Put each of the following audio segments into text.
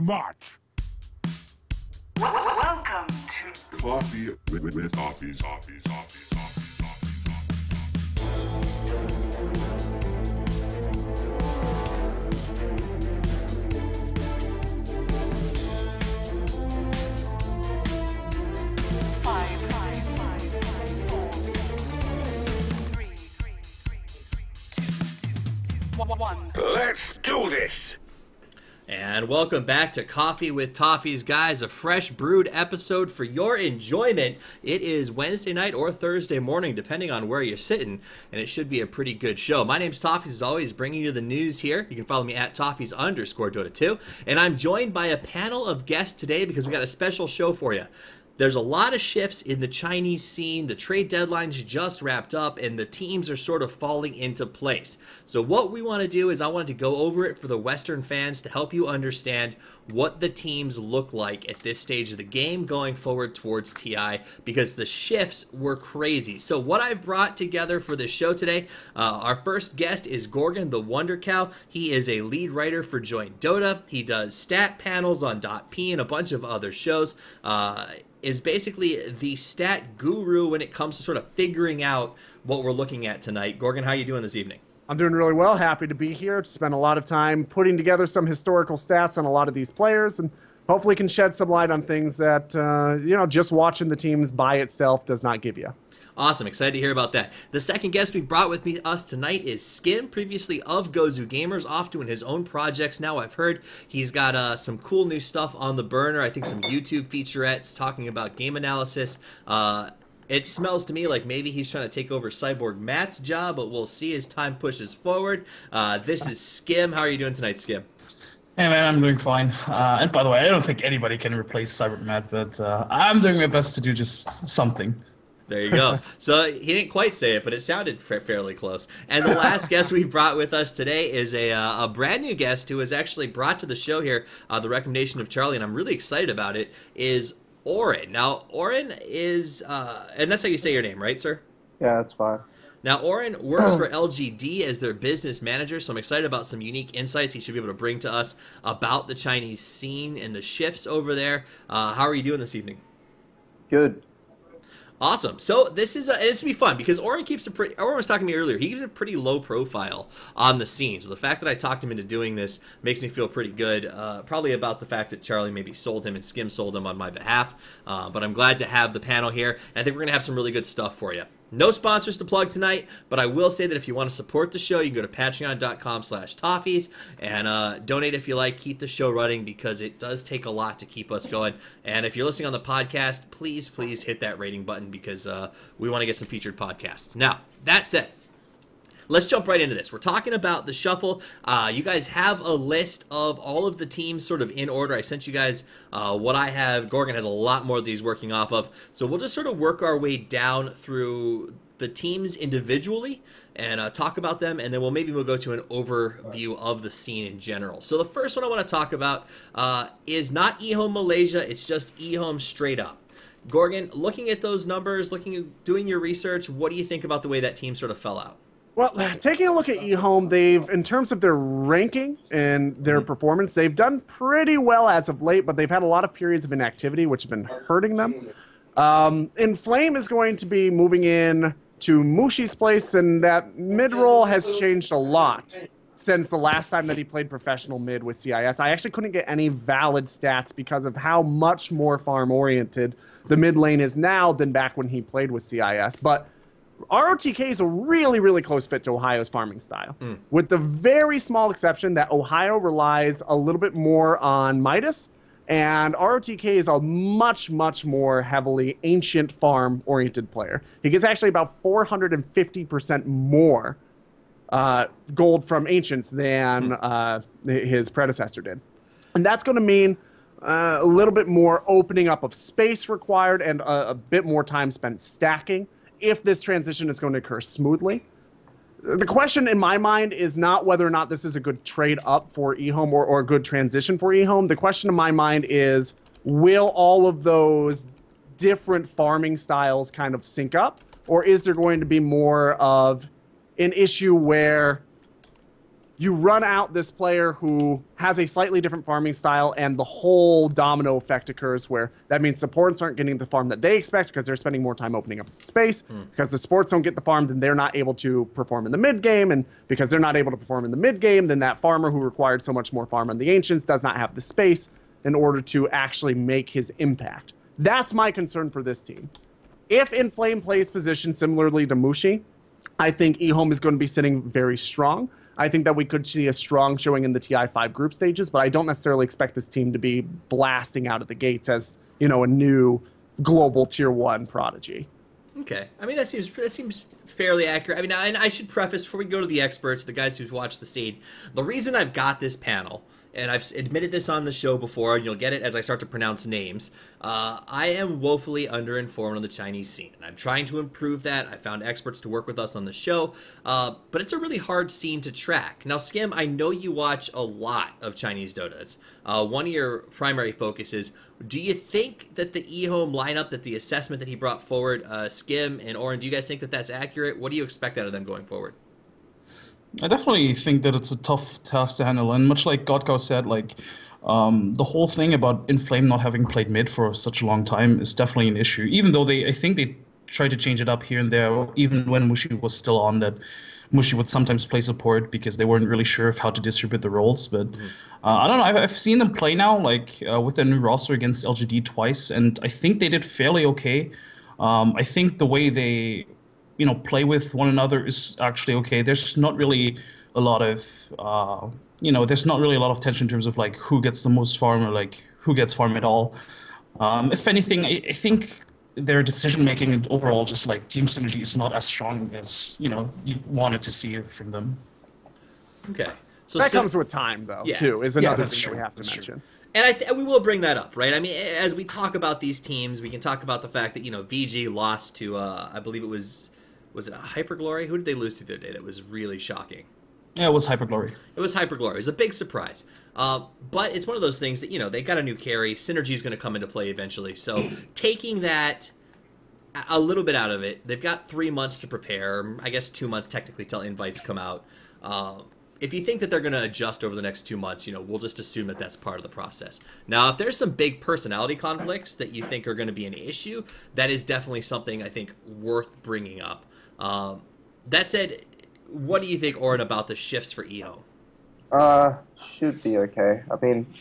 much. Welcome to Coffee with Toffees. Let's do this! And welcome back to Coffee with Toffees, guys, a fresh brewed episode for your enjoyment. It is Wednesday night or Thursday morning, depending on where you're sitting, and it should be a pretty good show. My name's Toffees, as always, bringing you the news here. You can follow me at Toffees_Dota2, and I'm joined by a panel of guests today because we got a special show for you. There's a lot of shifts in the Chinese scene. The trade deadline's just wrapped up, and the teams are sort of falling into place. So what we want to do is I wanted to go over it for the Western fans to help you understand what the teams look like at this stage of the game going forward towards TI, because the shifts were crazy. So what I've brought together for this show today, our first guest is Gorgon, the Wonder Cow. He is a lead writer for Joint Dota. He does stat panels on .p and a bunch of other shows. Is basically the stat guru when it comes to sort of figuring out what we're looking at tonight. Gorgon, how are you doing this evening? I'm doing really well. Happy to be here. Spent a lot of time putting together some historical stats on a lot of these players, and hopefully can shed some light on things that, just watching the teams by itself does not give you. Awesome. Excited to hear about that. The second guest we brought with us tonight is Skim, previously of Gozu Gamers, off doing his own projects now. I've heard he's got some cool new stuff on the burner. I think some YouTube featurettes talking about game analysis. It smells to me like maybe he's trying to take over Cyborg Matt's job, but we'll see as time pushes forward. This is Skim. How are you doing tonight, Skim? Hey man, I'm doing fine. And by the way, I don't think anybody can replace Cyborg Matt, but I'm doing my best to do just something. There you go. So he didn't quite say it, but it sounded fairly close. And the last guest we brought with us today is a brand new guest who was actually brought to the show here, the recommendation of Charlie, and I'm really excited about it, is Orrin. Now, Orrin is, and that's how you say your name, right, sir? Yeah, that's fine. Now, Orrin works for LGD as their business manager, so I'm excited about some unique insights he should be able to bring to us about the Chinese scene and the shifts over there. How are you doing this evening? Good. Awesome. So this is it's gonna be fun because Orrin was talking to me earlier. He keeps a pretty low profile on the scene. So the fact that I talked him into doing this makes me feel pretty good. Probably about the fact that Charlie maybe sold him and Skim sold him on my behalf. But I'm glad to have the panel here. And I think we're gonna have some really good stuff for you. No sponsors to plug tonight, but I will say that if you want to support the show, you can go to patreon.com/Toffees and donate if you like. Keep the show running because it does take a lot to keep us going. And if you're listening on the podcast, please hit that rating button because we want to get some featured podcasts. Now, that said, let's jump right into this. We're talking about the shuffle. You guys have a list of all of the teams sort of in order. I sent you guys what I have. Gorgon has a lot more of these working off of. So we'll just sort of work our way down through the teams individually and talk about them, and then we'll go to an overview of the scene in general. So the first one I want to talk about is not eHome Malaysia. It's just eHome straight up. Gorgon, looking at those numbers, doing your research, what do you think about the way that team sort of fell out? Well, taking a look at eHome, in terms of their ranking and their performance, they've done pretty well as of late, but they've had a lot of periods of inactivity, which have been hurting them. And Flame is going to be moving in to Mushi's place, and that mid role has changed a lot since the last time that he played professional mid with CIS. I actually couldn't get any valid stats because of how much more farm-oriented the mid lane is now than back when he played with CIS. But ROTK is a really, really close fit to Ohio's farming style, with the very small exception that Ohio relies a little bit more on Midas, and ROTK is a much, much more heavily ancient farm-oriented player. He gets actually about 450% more gold from ancients than his predecessor did. And that's going to mean a little bit more opening up of space required and a bit more time spent stacking if this transition is going to occur smoothly. The question in my mind is not whether or not this is a good trade up for eHome or a good transition for eHome. The question in my mind is, will all of those different farming styles kind of sync up? Or is there going to be more of an issue where you run out this player who has a slightly different farming style, and the whole domino effect occurs where that means supports aren't getting the farm that they expect because they're spending more time opening up the space. Because the supports don't get the farm, then they're not able to perform in the mid game, and because they're not able to perform in the mid game, then that farmer who required so much more farm on the Ancients does not have the space in order to actually make his impact. That's my concern for this team. If Inflame plays position similarly to Mushi, I think eHome is going to be sitting very strong. I think that we could see a strong showing in the TI5 group stages, but I don't necessarily expect this team to be blasting out of the gates as, you know, a new global tier 1 prodigy. Okay. I mean, that seems fairly accurate. I mean, and I should preface, before we go to the experts, the guys who've watched the scene, the reason I've got this panel, and I've admitted this on the show before, and you'll get it as I start to pronounce names, I am woefully underinformed on the Chinese scene, and I'm trying to improve that. I found experts to work with us on the show, but it's a really hard scene to track. Now, Skim, I know you watch a lot of Chinese Dota. It's one of your primary focuses. Do you think that the eHome lineup, that the assessment that he brought forward, Skim and Orrin, do you guys think that that's accurate? What do you expect out of them going forward? I definitely think that it's a tough task to handle, and much like Godcow said, like the whole thing about Inflame not having played mid for such a long time is definitely an issue. Even though I think they tried to change it up here and there, even when Mushi was still on, that Mushi would sometimes play support because they weren't really sure of how to distribute the roles. But I don't know. I've seen them play now, like with their new roster against LGD twice, and I think they did fairly okay. I think the way they play with one another is actually okay. There's not really a lot of, there's not really a lot of tension in terms of like who gets the most farm or like who gets farm at all. If anything, I think their decision making and overall just like team synergy is not as strong as you wanted to see from them. Okay, so that comes with time, though. Too is another thing that we have to mention. And we will bring that up, right? I mean, as we talk about these teams, we can talk about the fact that VG lost to I believe it was it a Hyperglory? Who did they lose to the other day? That was really shocking. Yeah, it was Hyperglory. It was Hyperglory. It was a big surprise. But it's one of those things that, they got a new carry. Synergy is going to come into play eventually. So taking that a little bit out of it, they've got 3 months to prepare. I guess 2 months technically till invites come out. If you think that they're going to adjust over the next 2 months, we'll just assume that that's part of the process. Now, if there's some big personality conflicts that you think are going to be an issue, that is definitely something I think worth bringing up. That said, what do you think, Orrin, about the shifts for eHome? Should be okay. I mean,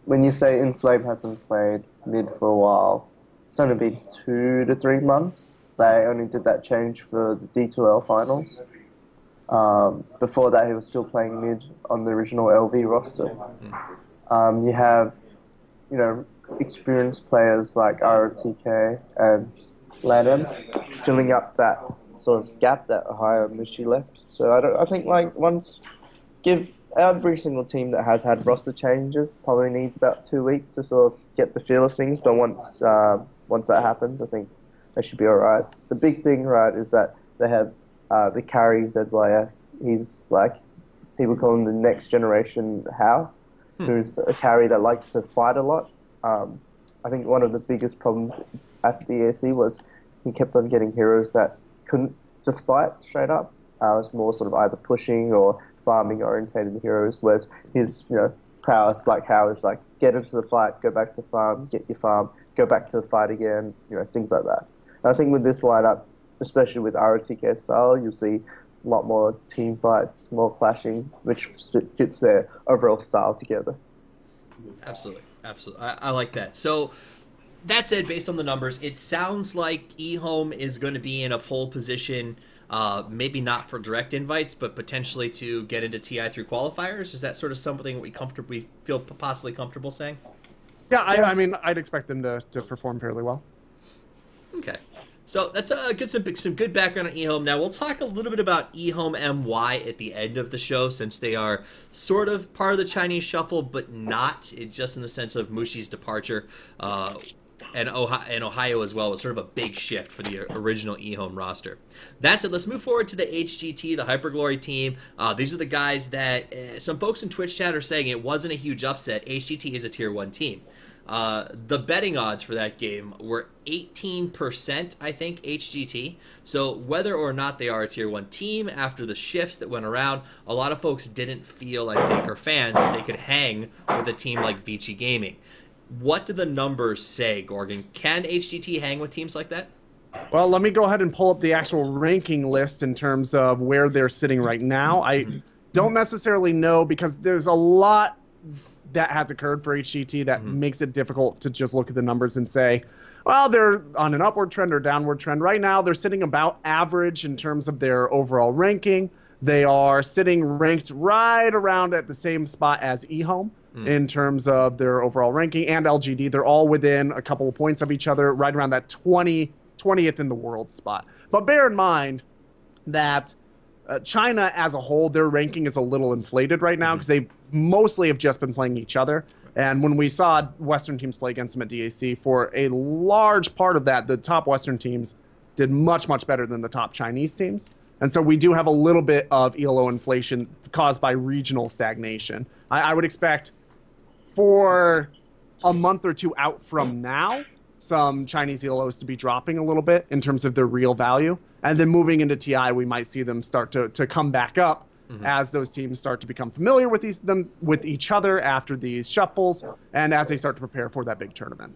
when you say Inflame hasn't played mid for a while, it's only been 2 to 3 months. They only did that change for the D2L finals. Before that, he was still playing mid on the original LV roster. You have, experienced players like ROTK and Ladham filling up that sort of gap that Ohio Mushi left. So I think give every single team that has had roster changes probably needs about 2 weeks to sort of get the feel of things. But once that happens, I think they should be all right. The big thing, right, is that they have the carry Zedwire. He's like, people call him the next generation How, who's a carry that likes to fight a lot. I think one of the biggest problems at the ESC was he kept on getting heroes that couldn't just fight straight up. It was more sort of either pushing or farming orientated heroes, whereas his prowess, like How, is like get into the fight, go back to farm, get your farm, go back to the fight again, things like that. And I think with this lineup, especially with ROTK style, you'll see a lot more team fights, more clashing, which fits their overall style together. Absolutely. I like that. So, that said, based on the numbers, it sounds like eHome is going to be in a pole position, maybe not for direct invites, but potentially to get into TI through qualifiers. Is that sort of something we feel possibly comfortable saying? Yeah, I mean, I'd expect them to perform fairly well. Okay. So that's some good background on eHome. Now we'll talk a little bit about eHome MY at the end of the show, since they are sort of part of the Chinese shuffle, but not just in the sense of Mushi's departure. And Ohio as well was sort of a big shift for the original eHome roster. That said, let's move forward to the HGT, the Hyperglory team. These are the guys that some folks in Twitch chat are saying it wasn't a huge upset. HGT is a tier 1 team. The betting odds for that game were 18%, I think, HGT. So whether or not they are a Tier 1 team, after the shifts that went around, a lot of folks didn't feel, I think, or fans, that they could hang with a team like Vici Gaming. What do the numbers say, Gorgon? Can HGT hang with teams like that? Well, let me go ahead and pull up the actual ranking list in terms of where they're sitting right now. I don't necessarily know, because there's a lot that has occurred for HGT that makes it difficult to just look at the numbers and say, well, they're on an upward trend or downward trend. Right now, they're sitting about average in terms of their overall ranking. They are sitting ranked right around at the same spot as eHome in terms of their overall ranking, and LGD. They're all within a couple of points of each other, right around that 20th in the world spot. But bear in mind that China as a whole, their ranking is a little inflated right now because they mostly have just been playing each other. And when we saw Western teams play against them at DAC, for a large part of that, the top Western teams did much, much better than the top Chinese teams. And so we do have a little bit of ELO inflation caused by regional stagnation. I would expect for a month or two out from now, some Chinese ELOs to be dropping a little bit in terms of their real value. And then moving into TI, we might see them start to come back up as those teams start to become familiar with with each other after these shuffles, and as they start to prepare for that big tournament.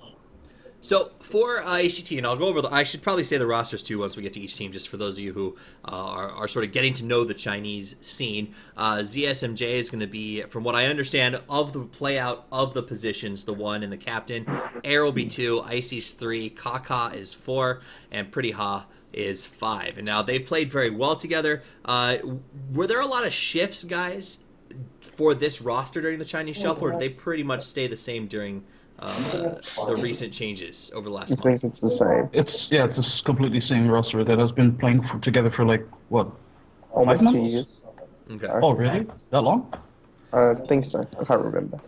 So for HGT, and I'll go over I should probably say the rosters too once we get to each team, just for those of you who are sort of getting to know the Chinese scene. ZSMJ is going to be, from what I understand, of the play out of the positions, the 1 and the captain. Air will be 2, Icy's 3, Kaka is 4, and Pretty Ha is 5. And now they played very well together. Were there a lot of shifts, guys, for this roster during the Chinese shuffle, or did they pretty much stay the same during the recent changes over the last month? I think it's the same. It's a completely same roster that has been playing together for like what? Almost 2 years. Okay. Oh, really? That long? I think so. I can't remember.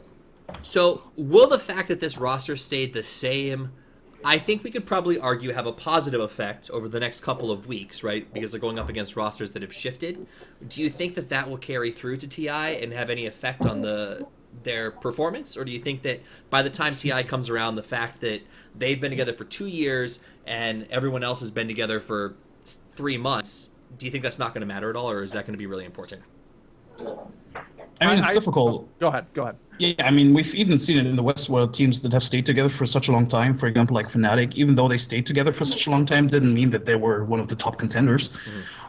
So will the fact that this roster stayed the same, I think we could probably argue, have a positive effect over the next couple of weeks, right? Because they're going up against rosters that have shifted. Do you think that that will carry through to TI and have any effect on their performance? Or do you think that by the time TI comes around, the fact that they've been together for 2 years and everyone else has been together for 3 months, do you think that's not going to matter at all, or is that going to be really important? I mean, it's difficult. Go ahead. Yeah, I mean, we've even seen it in the West where teams that have stayed together for such a long time, for example, like Fnatic, even though they stayed together for such a long time, didn't mean that they were one of the top contenders.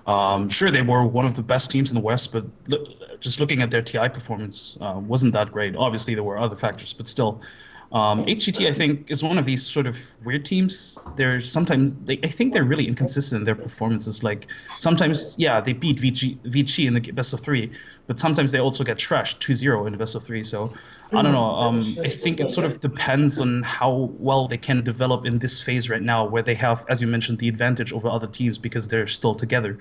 Sure, they were one of the best teams in the West, but just looking at their TI performance wasn't that great. Obviously, there were other factors, but still. HGT, I think, is one of these sort of weird teams. I think they're really inconsistent in their performances. Like, sometimes, yeah, they beat Vici in the best of 3, but sometimes they also get trashed 2-0 in the best of 3. So, I don't know. I think it sort of depends on how well they can develop in this phase right now, where they have, as you mentioned, the advantage over other teams because they're still together.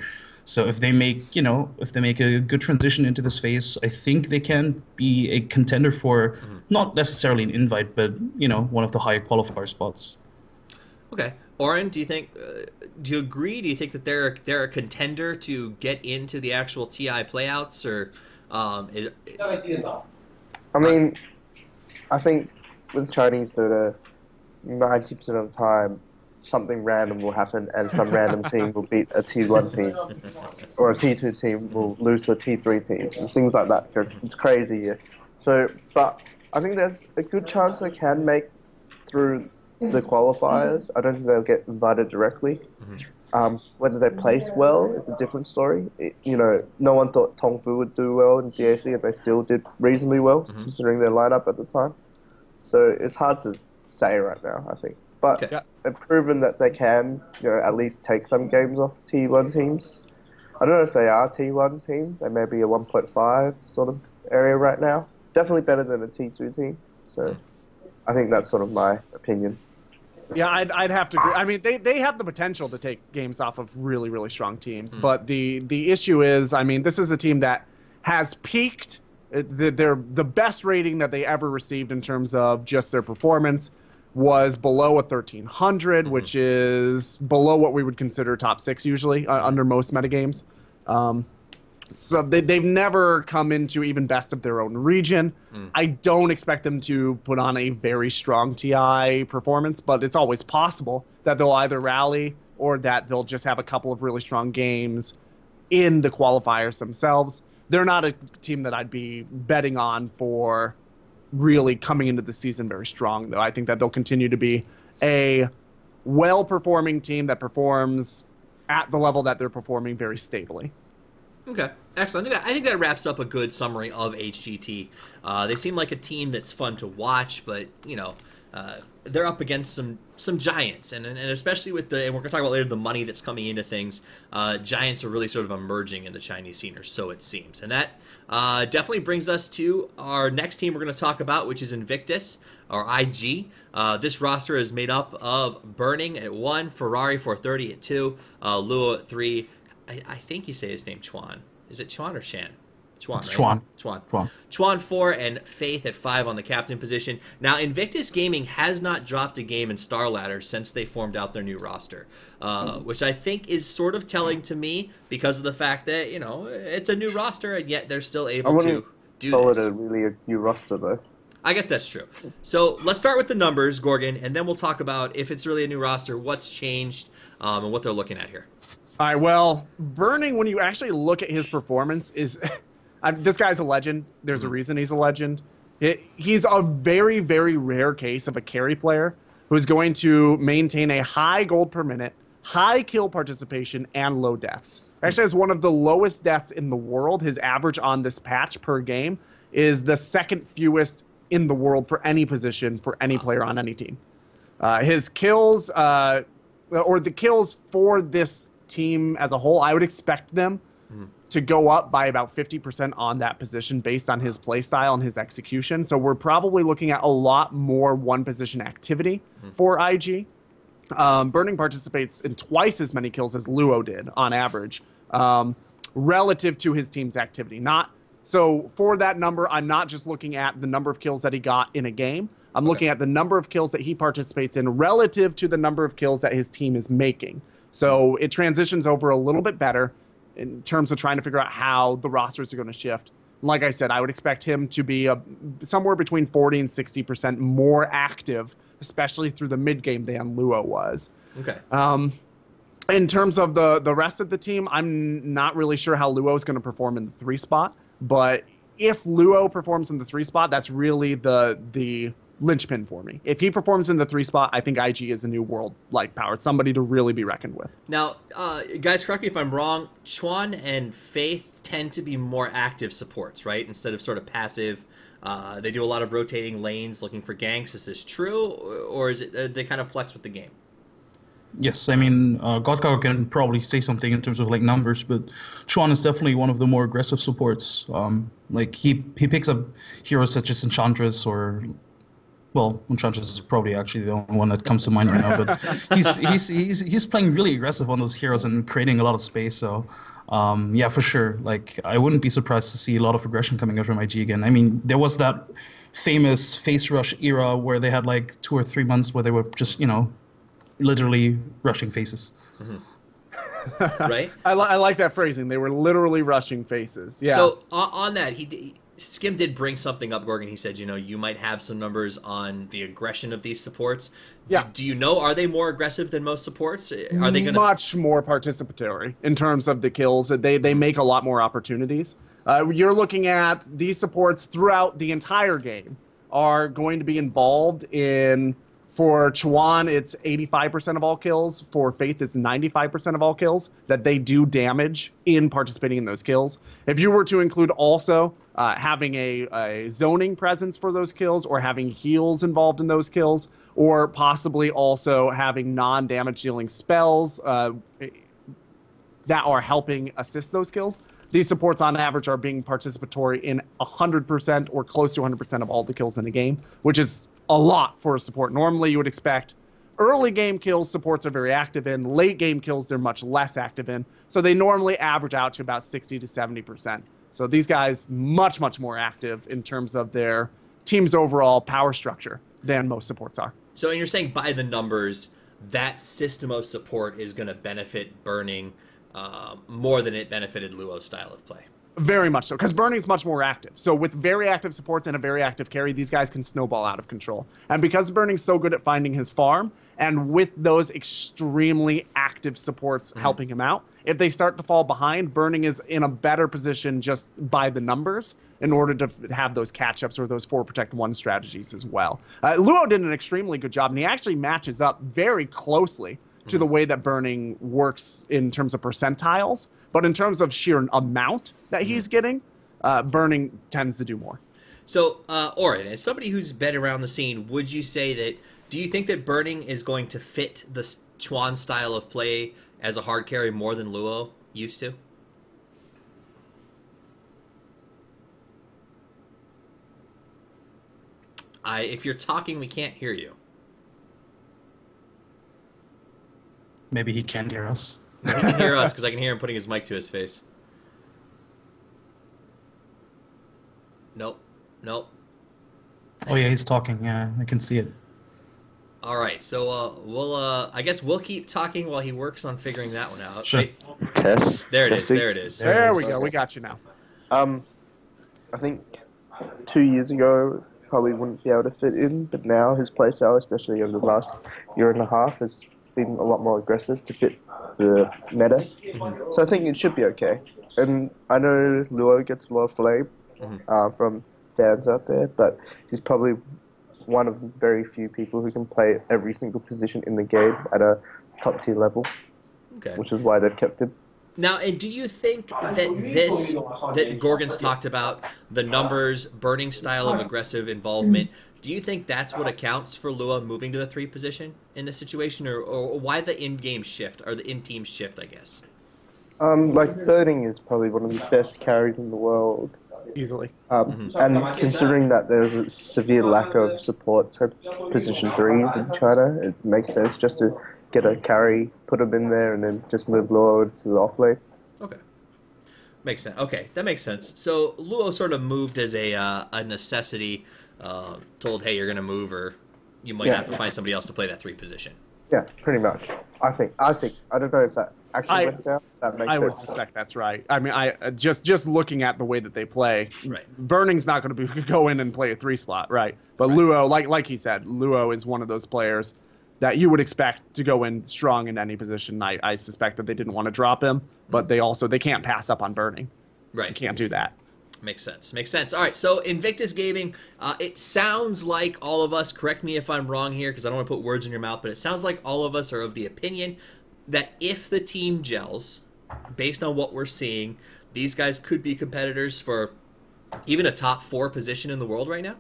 So if they make a good transition into this phase, I think they can be a contender for not necessarily an invite, but one of the higher qualifier spots. Okay, Orrin, do you agree? Do you think that they're a contender to get into the actual TI playouts, or? I mean, I think with Chinese Dota, 90% of the time, something random will happen and some random team will beat a T1 team, or a T2 team will lose to a T3 team, and things like that. It's crazy. Yeah. So, but I think there's a good chance they can make through the qualifiers. I don't think they'll get invited directly. Whether they place well is a different story. No one thought TongFu would do well in DAC, and they still did reasonably well considering their lineup at the time. So it's hard to say right now, I think. But they've proven that they can, at least take some games off T1 teams. I don't know if they are T1 teams. They may be a 1.5 sort of area right now. Definitely better than a T2 team. So I think that's sort of my opinion. Yeah, I'd have to agree. I mean, they have the potential to take games off of really, really strong teams. But the issue is, I mean, this is a team that has peaked. They're the best rating that they ever received in terms of just their performance was below a 1300, which is below what we would consider top 6 usually under most metagames. So they've never come into even best of their own region. I don't expect them to put on a very strong TI performance, but it's always possible that they'll either rally or that they'll just have a couple of really strong games in the qualifiers themselves. They're not a team that I'd be betting on for really coming into the season very strong, though. I think that they'll continue to be a well-performing team that performs at the level that they're performing very stably. Okay, excellent. I think that wraps up a good summary of HGT. They seem like a team that's fun to watch, but, you know, they're up against some giants, and especially with and we're going to talk about later, the money that's coming into things. Giants are really sort of emerging in the Chinese scene, or so it seems. And that definitely brings us to our next team we're going to talk about, which is Invictus, or IG. This roster is made up of Burning at 1, Ferrari 430 at 2, Luo at 3. I think you say his name Chuan. Is it Chuan or Chan? Chuan, It's right? Chuan. Chuan 4 and Faith at 5 on the captain position. Now, Invictus Gaming has not dropped a game in Star Ladder since they formed out their new roster, which I think is sort of telling to me because of the fact that, you know, it's a new roster and yet they're still able to do this. It really a new roster, though. I guess that's true. So let's start with the numbers, Gorgon, and then we'll talk about if it's really a new roster, what's changed, and what they're looking at here. All right, well, Burning, when you actually look at his performance, is this guy's a legend. There's a reason he's a legend. He's a very, very rare case of a carry player who's going to maintain a high gold per minute, high kill participation, and low deaths. Actually has one of the lowest deaths in the world. His average on this patch per game is the second fewest in the world for any position for any player on any team. His kills, or the kills for this team as a whole, I would expect them to go up by about 50% on that position based on his play style and his execution. So we're probably looking at a lot more one position activity for IG. Burning participates in twice as many kills as Luo did on average, relative to his team's activity. So for that number, I'm not just looking at the number of kills that he got in a game. I'm looking at the number of kills that he participates in relative to the number of kills that his team is making. So it transitions over a little bit better in terms of trying to figure out how the rosters are going to shift. Like I said, I would expect him to be somewhere between 40 and 60% more active, especially through the mid game than Luo was. Okay. In terms of the rest of the team, I'm not really sure how Luo is going to perform in the 3 spot. But if Luo performs in the 3 spot, that's really the linchpin for me. If he performs in the 3 spot, I think IG is a new world-like power. It's somebody to really be reckoned with. Now, guys, correct me if I'm wrong. Chuan and Faith tend to be more active supports, right? Instead of sort of passive. They do a lot of rotating lanes looking for ganks. Is this true? Or is it they kind of flex with the game? Yes, I mean, Godcow can probably say something in terms of like numbers, but Chuan is definitely one of the more aggressive supports. Like he picks up heroes such as Enchantress or, well, Enchantress is probably actually the only one that comes to mind right now. But he's playing really aggressive on those heroes and creating a lot of space. So yeah, for sure. Like I wouldn't be surprised to see a lot of aggression coming out from IG again. I mean, there was that famous face rush era where they had like 2 or 3 months where they were just literally rushing faces. Right? I like that phrasing. They were literally rushing faces. Yeah. So on that, Skim did bring something up, Gorgon. He said, you might have some numbers on the aggression of these supports. Yeah. Do you know, are they more aggressive than most supports? Are they going to much more participatory in terms of the kills? They make a lot more opportunities. You're looking at these supports throughout the entire game are going to be involved in. For Chuan, it's 85% of all kills. For Faith, it's 95% of all kills that they do damage in participating in those kills. If you were to include also having a zoning presence for those kills or having heals involved in those kills or possibly also having non-damage dealing spells that are helping assist those kills, these supports on average are being participatory in 100% or close to 100% of all the kills in a game, which is a lot for a support. Normally you would expect early game kills supports are very active in, late game kills they're much less active in, so they normally average out to about 60 to 70%. So these guys much more active in terms of their team's overall power structure than most supports are. So and you're saying by the numbers that system of support is going to benefit Burning more than it benefited Luo's style of play. Very much so, because Burning's much more active. So with very active supports and a very active carry, these guys can snowball out of control. And because Burning's so good at finding his farm, and with those extremely active supports helping him out, if they start to fall behind, Burning is in a better position just by the numbers in order to have those catch-ups or those 4-protect-1 strategies as well. Luo did an extremely good job, and he actually matches up very closely to the way that Burning works in terms of percentiles, but in terms of sheer amount that he's getting, Burning tends to do more. So, Orrin, as somebody who's been around the scene, would you say that, do you think that Burning is going to fit the Chuan style of play as a hard carry more than Luo used to? If you're talking, we can't hear you. Maybe he can hear us. He can hear us because I can hear him putting his mic to his face. Nope. Nope. Oh yeah, he's talking. Yeah, I can see it. All right, so we'll I guess we'll keep talking while he works on figuring that one out. Sure. Test. There it is. Testing. There it is. There we go. We got you now. I think 2 years ago probably wouldn't be able to fit in, but now his playstyle, especially over the last year and a half, has been a lot more aggressive to fit the meta. So I think it should be okay. And I know Luo gets a lot of flame from fans out there, but he's probably one of very few people who can play every single position in the game at a top tier level, which is why they've kept him. Now, and do you think that that Gorgon's talked about, the numbers, Burning style of aggressive involvement, do you think that's what accounts for Luo moving to the 3 position in this situation, or why the in-game shift, or the in-team shift, I guess? Like, Burning is probably one of the best carries in the world. Easily. And considering that there's a severe lack of support at position 3s in China, it makes sense just to get a carry, put him in there, and then just move Luo to the off lane. Okay. Makes sense. Okay, that makes sense. So Luo sort of moved as a necessity, told, hey, you're going to move, or you might have to find somebody else to play that 3 position. Yeah, pretty much. I think. I don't know if that actually went down. That makes I would sense. suspect that's right. I mean, I just looking at the way that they play, Right. Burning's not going to go in and play a 3 slot, right? But Luo, like he said, Luo is one of those players that you would expect to go in strong in any position. I suspect that they didn't want to drop him, but they can't pass up on Burning. Right. You can't do that. Makes sense. Makes sense. All right, so Invictus Gaming, it sounds like all of us, correct me if I'm wrong here because I don't want to put words in your mouth, but it sounds like all of us are of the opinion that if the team gels, based on what we're seeing, these guys could be competitors for even a top 4 position in the world right now?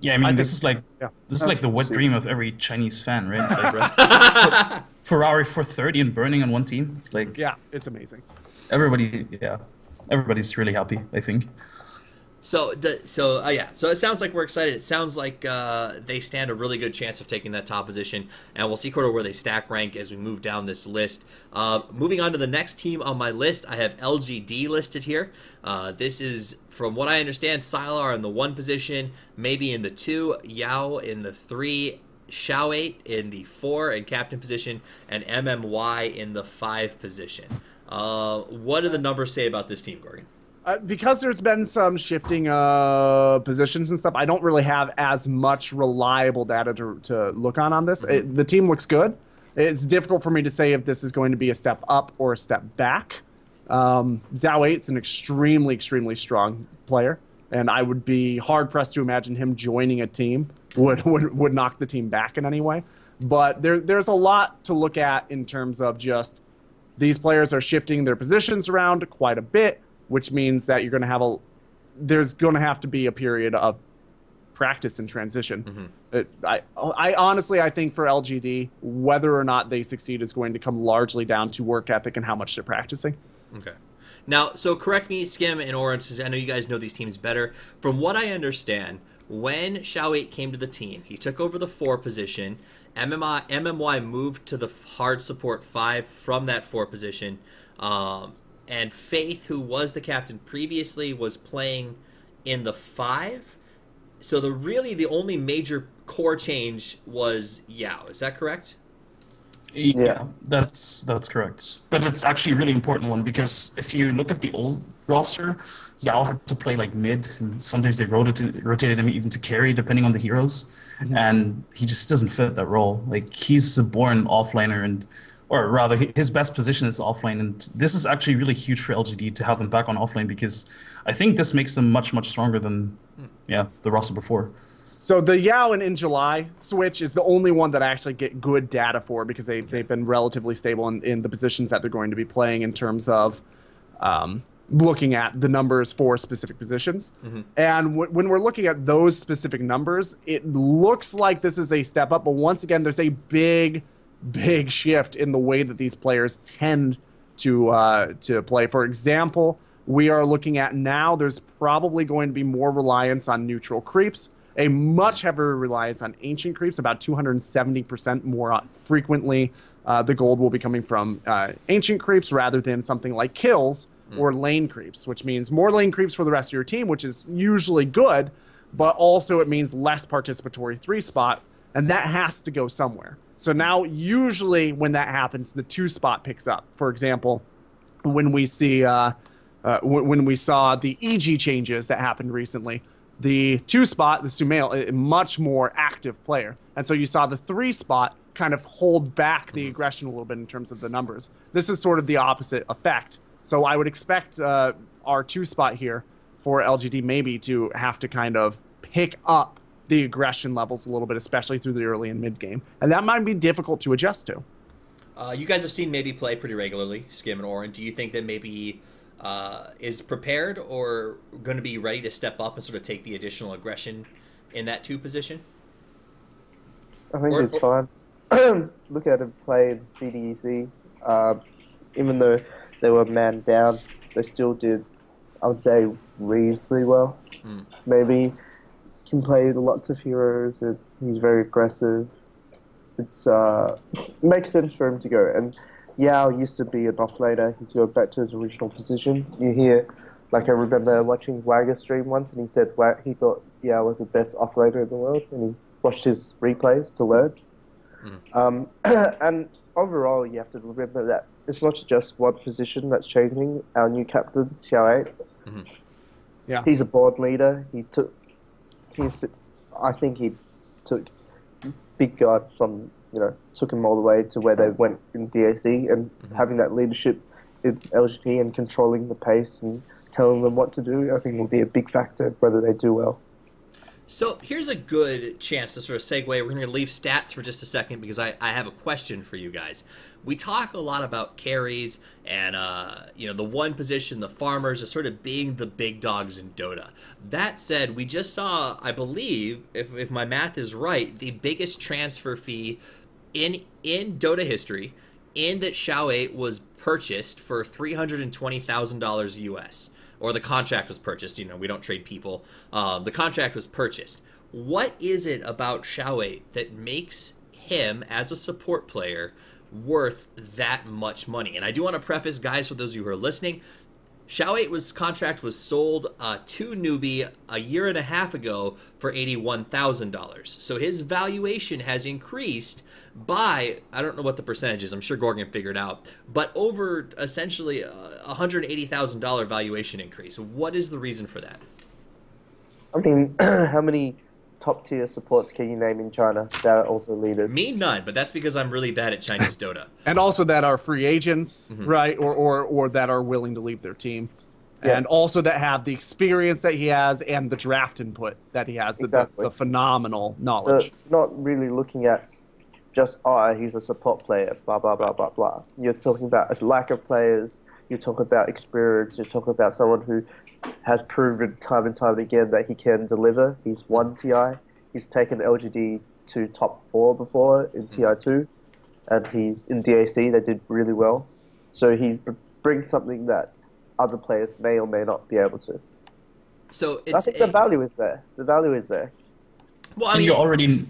Yeah, I mean, this is like the wet dream of every Chinese fan, right? Like, Ferrari 430 and Burning on one team. It's like, Yeah, it's amazing. everybody's really happy, I think. So it sounds like we're excited. It sounds like they stand a really good chance of taking that top position, and we'll see where they stack rank as we move down this list. Moving on to the next team on my list, I have LGD listed here. This is, from what I understand, Sylar in the 1 position, maybe in the 2, Yao in the 3, Xiao8 in the 4 and captain position, and MMY in the 5 position. What do the numbers say about this team, Gorgon? Because there's been some shifting positions and stuff, I don't really have as much reliable data to look on this. The team looks good. It's difficult for me to say if this is going to be a step up or a step back. Xiao8's an extremely, extremely strong player, and I would be hard-pressed to imagine him joining a team would knock the team back in any way. But there's a lot to look at in terms of just these players are shifting their positions around quite a bit, which means that you're going to have there's going to have to be a period of practice and transition. I honestly, I think for LGD, whether or not they succeed is going to come largely down to work ethic and how much they're practicing. Okay. Now, so correct me, Skim and Orrin, since I know you guys know these teams better. From what I understand, when Xiao8 came to the team, he took over the 4 position. MMY moved to the hard support 5 from that 4 position. And Faith, who was the captain previously, was playing in the 5. So the only major core change was Yao. Is that correct? Yeah, that's correct. But it's actually a really important one because if you look at the old roster, Yao had to play like mid, and sometimes they rotated him even to carry depending on the heroes, and he just doesn't fit that role. Like he's a born offlaner, and or rather, his best position is offlane, and this is actually really huge for LGD to have them back on offlane because I think this makes them much stronger than the roster before. So the Yao and In July switch is the only one that I actually get good data for because they've been relatively stable in the positions that they're going to be playing in terms of looking at the numbers for specific positions. And when we're looking at those specific numbers, it looks like this is a step up. But once again, there's a big shift in the way that these players tend to play. For example, we are looking at now there's probably going to be more reliance on neutral creeps, a much heavier reliance on ancient creeps, about 270% more frequently. The gold will be coming from ancient creeps rather than something like kills or lane creeps, which means more lane creeps for the rest of your team, which is usually good, but also it means less participatory 3-spot, and that has to go somewhere. So now usually when that happens, the 2-spot picks up. For example, when we see when we saw the EG changes that happened recently, the 2-spot, the Sumail, a much more active player. And so you saw the 3-spot kind of hold back the aggression a little bit in terms of the numbers. This is sort of the opposite effect. So I would expect our 2-spot here for LGD maybe to have to kind of pick up the aggression levels a little bit, especially through the early and mid game. And that might be difficult to adjust to. You guys have seen maybe play pretty regularly, Skim and Orrin. Do you think that maybe is prepared or going to be ready to step up and sort of take the additional aggression in that 2 position? I think it's fine. Look at him play in CDEC. Even though they were man down, they still did, I would say, reasonably well. Maybe can play lots of heroes, and he's very aggressive. It's makes sense for him to go. And Yao used to be an offlaner. He's going back to his original position. You hear, like I remember watching Wagger stream once, and he said he thought Yao was the best offlaner in the world, and he watched his replays to learn. And overall, you have to remember that it's not just one position that's changing. Our new captain, Xiao 8, Yeah, he's a board leader. I think he took Big God from, took him all the way to where they went in DAC, and having that leadership in LGT and controlling the pace and telling them what to do, I think will be a big factor whether they do well. So here's a good chance to sort of segue. We're going to leave stats for just a second because I have a question for you guys. We talk a lot about carries and, the one position, the farmers, are sort of being the big dogs in Dota. That said, we just saw, I believe, if my math is right, the biggest transfer fee in Dota history, in that Xiao 8 was purchased for $320,000 US. Or the contract was purchased. We don't trade people. The contract was purchased. What is it about Xiao 8 that makes him, as a support player, worth that much money? And I do want to preface, guys, for those of you who are listening, Xiao 8's contract was sold to Newbie a year and a half ago for $81,000. So his valuation has increased by, I don't know what the percentage is, I'm sure Gorgon figured out, but over essentially a $180,000 valuation increase. What is the reason for that? I mean, how many top-tier supports can you name in China that are also leaders? Me, none, but that's because I'm really bad at Chinese Dota. And also that are free agents, right, or that are willing to leave their team. Yeah. And also that have the experience that he has and the draft input that he has, Exactly. the phenomenal knowledge. Not really looking at just, he's a support player, blah, blah, blah, blah, blah. You're talking about a lack of players, you're talking about experience, you're talking about someone who has proven time and time again that he can deliver. He's won TI. He's taken LGD to top 4 before in TI2. And in DAC, they did really well. So he brings something that other players may or may not be able to. So I think the value is there. The value is there. Well, You already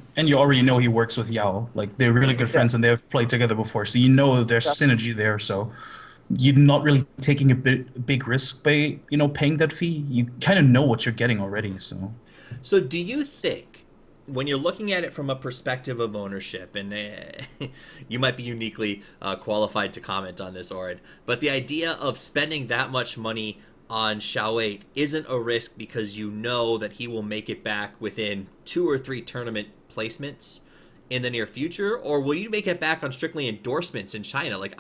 know he works with Yao. Like, they're really good friends and they've played together before. So there's synergy there. So you're not really taking a big risk by paying that fee. You kind of know what you're getting already. So do you think when you're looking at it from a perspective of ownership, and you might be uniquely qualified to comment on this, Orrin, but the idea of spending that much money on Xiao isn't a risk because you know that he will make it back within 2 or 3 tournament placements in the near future, or will you make it back on strictly endorsements in China? Like,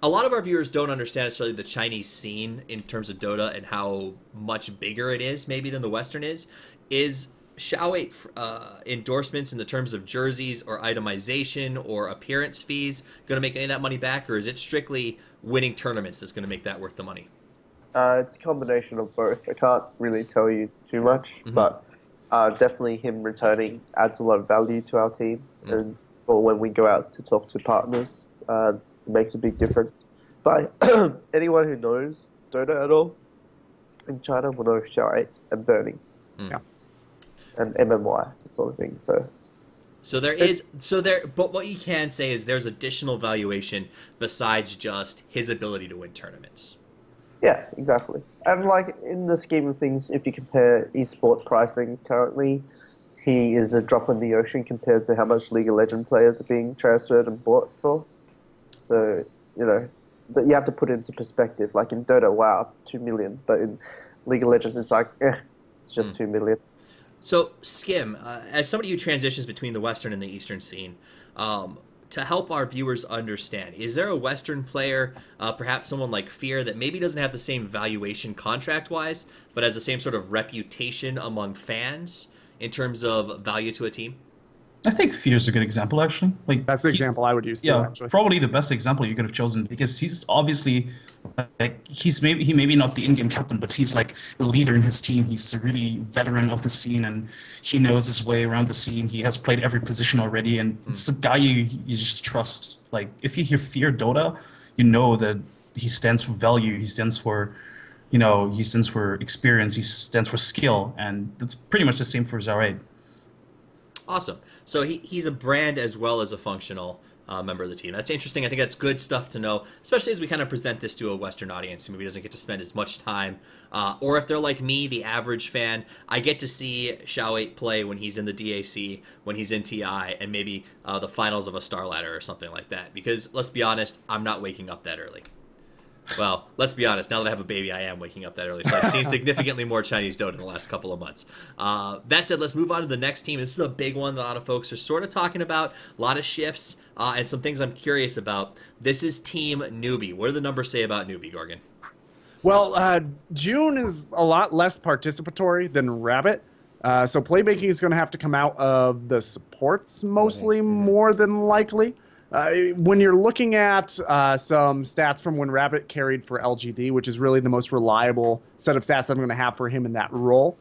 a lot of our viewers don't understand necessarily the Chinese scene in terms of Dota and how much bigger it is maybe than the Western is. Is Xiao endorsements in the terms of jerseys or itemization or appearance fees going to make any of that money back, or is it strictly winning tournaments that's going to make that worth the money? It's a combination of both. I can't really tell you too much, but definitely him returning adds a lot of value to our team, and or when we go out to talk to partners, it makes a big difference. But anyone who knows Dota at all in China will know Xiao and Burning. Yeah. And MMY, that sort of thing. But what you can say is there's additional valuation besides just his ability to win tournaments. Yeah, exactly. And like in the scheme of things, if you compare esports pricing currently, he is a drop in the ocean compared to how much League of Legends players are being transferred and bought for. So, but you have to put it into perspective. Like in Dota, wow, 2 million. But in League of Legends, it's like, it's just 2 million. So, Skim, as somebody who transitions between the Western and the Eastern scene, to help our viewers understand, is there a Western player, perhaps someone like Fear, that maybe doesn't have the same valuation contract-wise, but has the same sort of reputation among fans in terms of value to a team? I think Fear's a good example, actually. Like That's the example I would use, too, yeah, actually. probably the best example you could have chosen, because he's obviously, like, he may be not the in-game captain, but he's like a leader in his team. He's a really veteran of the scene, and he knows his way around the scene. He has played every position already, and it's a guy you just trust. Like, if you hear Fear Dota, you know that he stands for value. He stands for, he stands for experience. He stands for skill, and that's pretty much the same for Xiao. Awesome. So he's a brand as well as a functional member of the team. That's interesting. I think that's good stuff to know, especially as we kind of present this to a Western audience who maybe doesn't get to spend as much time. Or if they're like me, the average fan, I get to see Xiao play when he's in the DAC, when he's in TI, and maybe the finals of a Star Ladder or something like that. Because let's be honest, I'm not waking up that early. Well, let's be honest, now that I have a baby, I am waking up that early. So I've seen significantly more Chinese Dota in the last couple of months. That said, let's move on to the next team. This is a big one that a lot of folks are sort of talking about. A lot of shifts and some things I'm curious about. This is Team Newbie. What do the numbers say about Newbie, Gorgon? Well, June is a lot less participatory than Rabbit. So playmaking is going to have to come out of the supports mostly, more than likely. When you're looking at some stats from when Rabbit carried for LGD, which is really the most reliable set of stats I'm going to have for him in that role,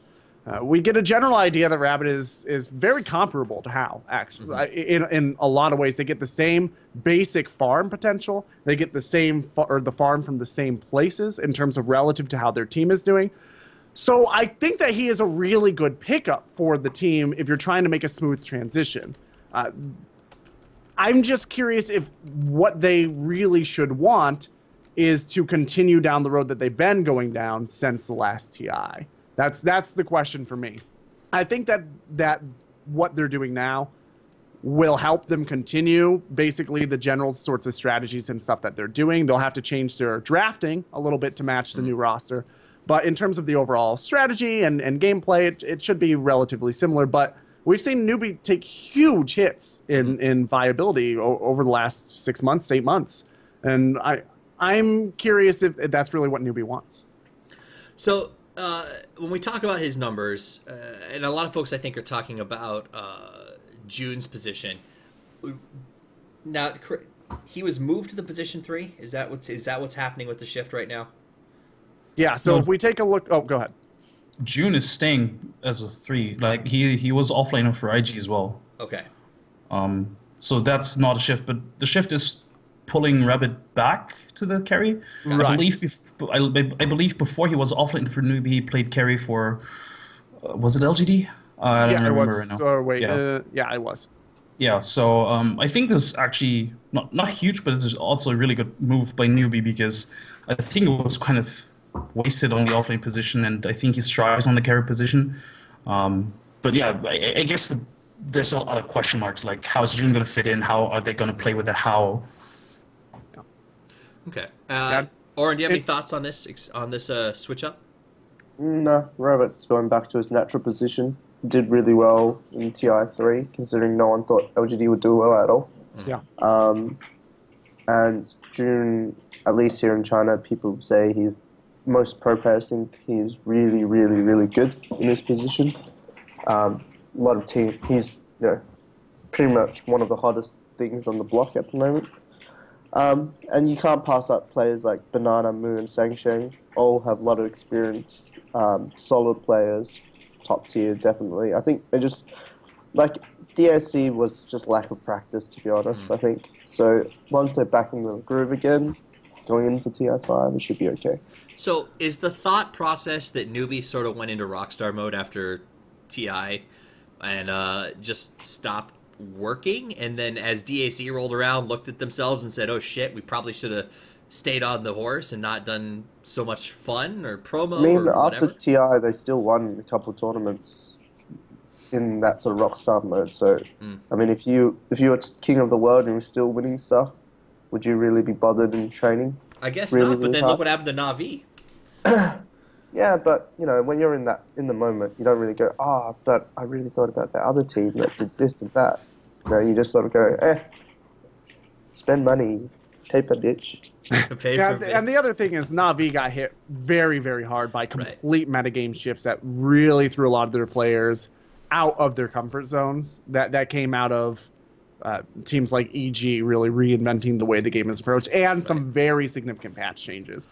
we get a general idea that Rabbit is very comparable to How, actually. In a lot of ways. They get the same basic farm potential. They get the same the farm from the same places in terms of relative to how their team is doing. So I think that he is a really good pickup for the team if you're trying to make a smooth transition. I'm just curious if what they really should want is to continue down the road that they've been going down since the last TI. That's the question for me. I think that what they're doing now will help them continue basically the general sorts of strategies and stuff that they're doing. They'll have to change their drafting a little bit to match the new roster. But in terms of the overall strategy and gameplay, it should be relatively similar. But we've seen Newbie take huge hits in viability over the last 6 months, 8 months. And I'm curious if that's really what Newbie wants. So when we talk about his numbers, and a lot of folks I think are talking about June's position. Now, he was moved to the position 3. Is that what's happening with the shift right now? Yeah, so if we take a look... Oh, go ahead. June is staying as a 3. Like, he was offlaner for IG as well. Okay. So that's not a shift, but the shift is pulling Rabbit back to the carry. Right. I believe before he was offlane for Newbie, he played carry for... was it LGD? I don't remember right now. Yeah, it was. Yeah, so I think this is actually not huge, but it's also a really good move by Newbie, because I think it was kind of wasted on the offlane position, and I think he strives on the carry position. But yeah, I guess there's a lot of question marks. Like, how's June going to fit in? How are they going to play with it? How? Okay. Orrin, do you have any thoughts on this switch up? No, Robert's going back to his natural position. Did really well in TI3, considering no one thought LGD would do well at all. Yeah. And June, at least here in China, people say he's most pro players think he's really, really, really good in his position. A lot of teams, he's pretty much one of the hottest things on the block at the moment. And you can't pass up players like Banana, Mu, and Sangsheng. All have a lot of experience, solid players, top tier, definitely. I think they just, like, DSC was just lack of practice, to be honest, I think. So once they're back in the groove again, going in for TI5, it should be okay. So is the thought process that Newbie sort of went into Rockstar mode after TI and just stopped working, and then as DAC rolled around, looked at themselves and said, oh shit, we probably should have stayed on the horse and not done so much fun or promo? I mean, or after whatever? TI, they still won a couple of tournaments in that sort of Rockstar mode. So, I mean, if you were king of the world and you were still winning stuff, would you really be bothered in training? I guess really, not, but really then hard? look what happened to Na'Vi. Yeah, but, when you're in the moment, you don't really go, but I really thought about that other team that did this and that. You just sort of go, spend money, paper ditch. And the other thing is Na'Vi got hit very, very hard by complete metagame shifts that really threw a lot of their players out of their comfort zones. That came out of teams like EG really reinventing the way the game is approached, and some very significant patch changes.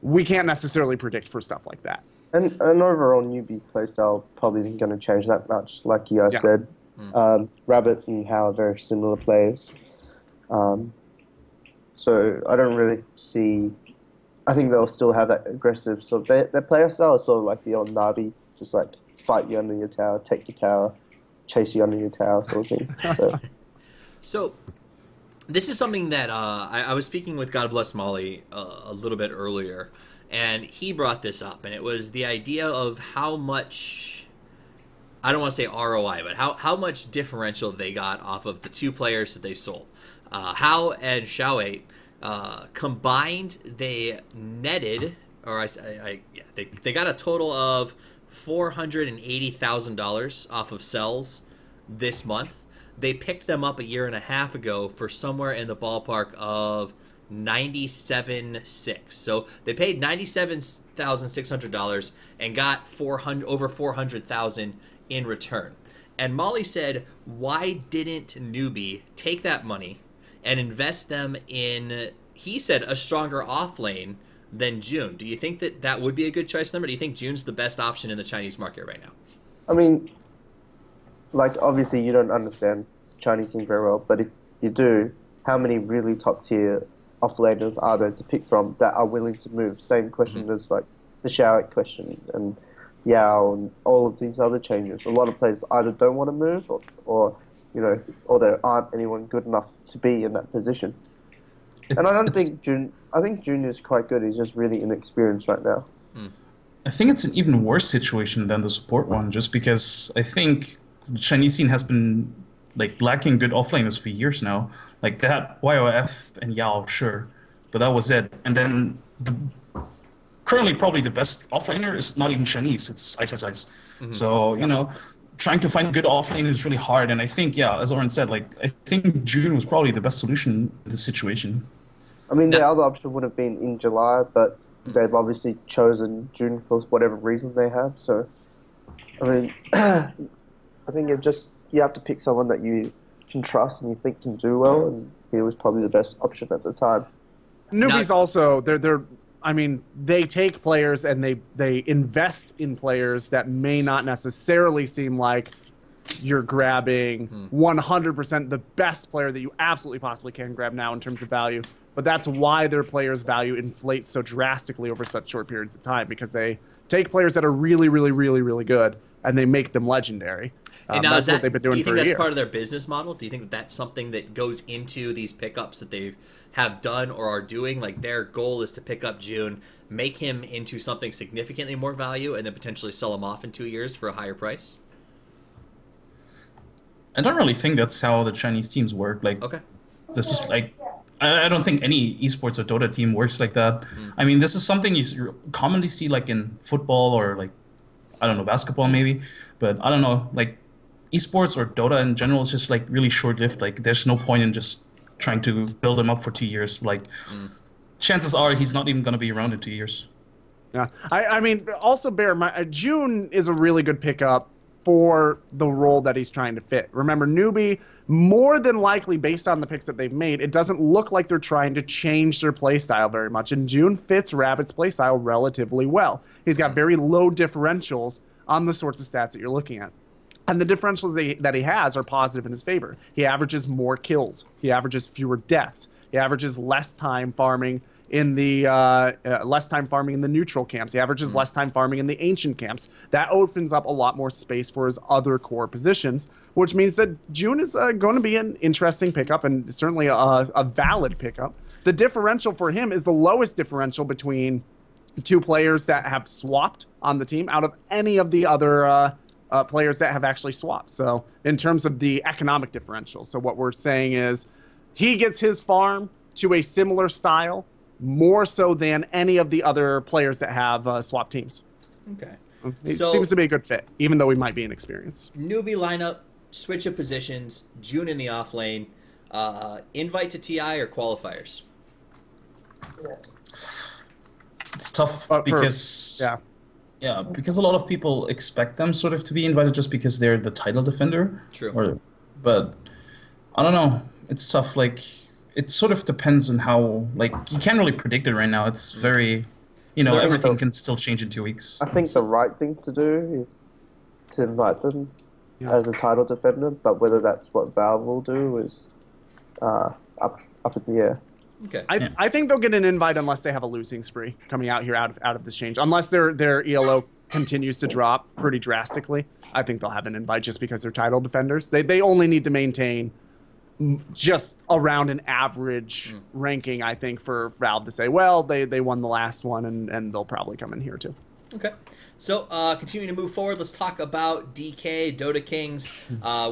We can't necessarily predict for stuff like that. And overall, Newbie's playstyle probably isn't going to change that much, like you guys said. Rabbit and Hao are very similar players. So I don't really see... I think they'll still have that aggressive sort of... Their player style is sort of like the old Na'Vi, just like fight you under your tower, take your tower, chase you under your tower sort of thing. So this is something that I was speaking with God Bless Molly a little bit earlier, and he brought this up, and it was the idea of how much, I don't want to say ROI, but how much differential they got off of the two players that they sold. Hao and Xiaowei combined, they netted, or they got a total of $480,000 off of sells this month. They picked them up a year and a half ago for somewhere in the ballpark of $97,600. So they paid $97,600 and got over $400,000 in return. And Molly said, why didn't Newbie take that money and invest them in, he said, a stronger off lane than June? Do you think that would be a good choice for them, or do you think June's the best option in the Chinese market right now? I mean, like, obviously you don't understand Chinese thing very well, but if you do, how many really top-tier offlaners are there to pick from that are willing to move? Same question as, like, the Xiao question and Yao and all of these other changes. A lot of players either don't want to move or there aren't anyone good enough to be in that position. And I think June is quite good. He's just really inexperienced right now. I think it's an even worse situation than the support one, just because I think the Chinese scene has been lacking good offlaners for years now. Like that YOF and Yao, sure, but that was it. And then currently probably the best offlaner is not even Chinese, it's Ice. So, trying to find good offlane is really hard. And I think, as Orrin said, I think June was probably the best solution in this situation. I mean, the other option would have been in July, but they've obviously chosen June for whatever reason they have. So, I mean, I think you have to pick someone that you can trust and you think can do well, and he was probably the best option at the time. Newbies also, they take players and they invest in players that may not necessarily seem like you're grabbing 100% the best player that you absolutely possibly can grab now in terms of value. But that's why their players' value inflates so drastically over such short periods of time, because they take players that are really, really, really, really good and they make them legendary. And now that's what they've been doing for a year. Do you think that's part of their business model? Do you think that that's something that goes into these pickups that they have done or are doing? Like, their goal is to pick up June, make him into something significantly more value, and then potentially sell him off in 2 years for a higher price? I don't really think that's how the Chinese teams work. Like, Okay. this is like, I don't think any esports or Dota team works like that. I mean, this is something you commonly see like in football or like, I don't know, basketball maybe, but I don't know, like esports or Dota in general is just like really short-lived. Like, there's no point in just trying to build him up for 2 years. Like, chances are he's not even going to be around in 2 years. Yeah, I mean, also bear in mind, June is a really good pickup for the role that he's trying to fit. Remember, Newbie, more than likely, based on the picks that they've made, it doesn't look like they're trying to change their playstyle very much, and June fits Rabbit's playstyle relatively well. He's got very low differentials on the sorts of stats that you're looking at. And the differentials that he has are positive in his favor. He averages more kills. He averages fewer deaths. He averages less time farming in the neutral camps. He averages less time farming in the ancient camps. That opens up a lot more space for his other core positions, which means that June is going to be an interesting pickup and certainly a valid pickup. The differential for him is the lowest differential between two players that have swapped on the team out of any of the other players that have actually swapped. So in terms of the economic differential, so what we're saying is he gets his farm to a similar style more so than any of the other players that have swapped teams. Okay. It So- seems to be a good fit, even though he might be inexperienced. Newbie lineup, switch of positions, June in the off lane, invite to TI or qualifiers? It's tough But for- because Yeah. yeah, because a lot of people expect them sort of to be invited just because they're the title defender. True. But I don't know. It's tough. Like, it sort of depends on how. Like, you can't really predict it right now. It's very, So everything can still change in 2 weeks. I think the right thing to do is to invite them as a title defender, but whether that's what Valve will do is up in the air. Okay. I think they'll get an invite unless they have a losing spree coming out here out of this change. Unless their ELO continues to drop pretty drastically, I think they'll have an invite just because they're title defenders. They only need to maintain just around an average ranking, I think, for Valve to say, well, they won the last one, and they'll probably come in here too. Okay. So, continuing to move forward, let's talk about DK, Dota Kings.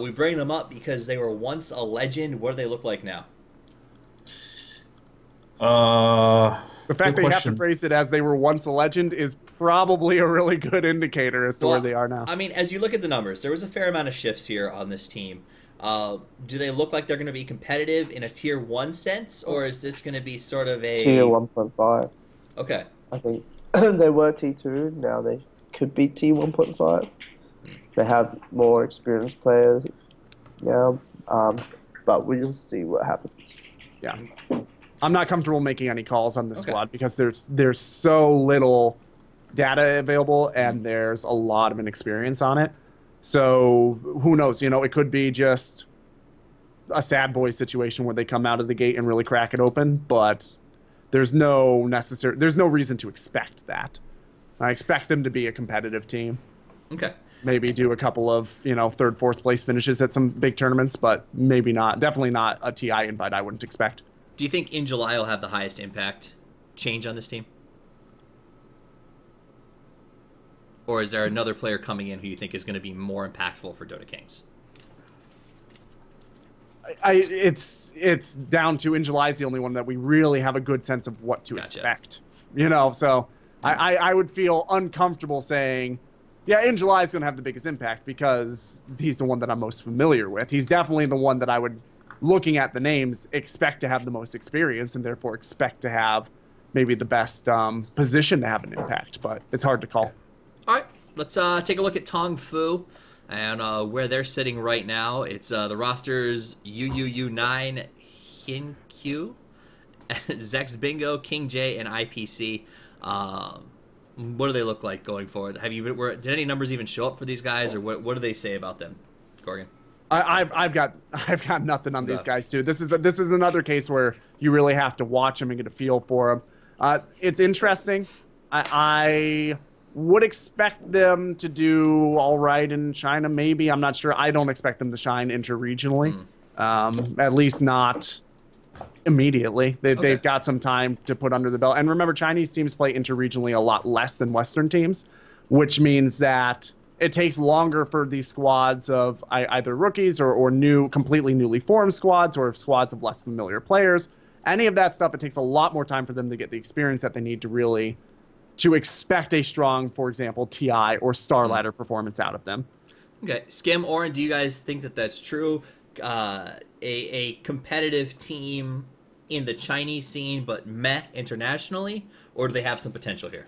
We bring them up because they were once a legend. What do they look like now? The fact Good that you have question. to phrase it as they were once a legend is probably a really good indicator as to where they are now. I mean, as you look at the numbers, there was a fair amount of shifts here on this team. Do they look like they're going to be competitive in a Tier 1 sense, or is this going to be sort of a... Tier 1.5, Okay. I think. They were T2, now they could be T1.5. They have more experienced players now, but we'll see what happens. Yeah. I'm not comfortable making any calls on this squad because there's so little data available and there's a lot of inexperience on it. So who knows? It could be just a sad boy situation where they come out of the gate and really crack it open, but there's no reason to expect that. I expect them to be a competitive team. Okay. Maybe do a couple of, third, fourth place finishes at some big tournaments, but maybe not. Definitely not a TI invite, I wouldn't expect. Do you think in July will have the highest impact change on this team? Or is there another player coming in who you think is going to be more impactful for Dota Kings? It's down to in July is the only one that we really have a good sense of what to expect. So I would feel uncomfortable saying, yeah, in July is going to have the biggest impact because he's the one that I'm most familiar with. He's definitely the one that I would, looking at the names, expect to have the most experience and therefore expect to have maybe the best position to have an impact, but it's hard to call. All right, let's take a look at TongFu and where they're sitting right now. It's the rosters UUU9, Hinq, Zex Bingo, King J, and IPC. What do they look like going forward? Did any numbers even show up for these guys, or what do they say about them, Gorgon? I've got nothing on these guys too. This is another case where you really have to watch them and get a feel for them. It's interesting. I would expect them to do all right in China. Maybe, I'm not sure. I don't expect them to shine interregionally, at least not immediately. They've got some time to put under the belt. And remember, Chinese teams play interregionally a lot less than Western teams, which means that it takes longer for these squads of either rookies or completely newly formed squads or squads of less familiar players. Any of that stuff, it takes a lot more time for them to get the experience that they need to expect a strong, for example, TI or Star Ladder performance out of them. Okay, Skim, Orrin, do you guys think that that's true? A competitive team in the Chinese scene, but meh internationally, or do they have some potential here?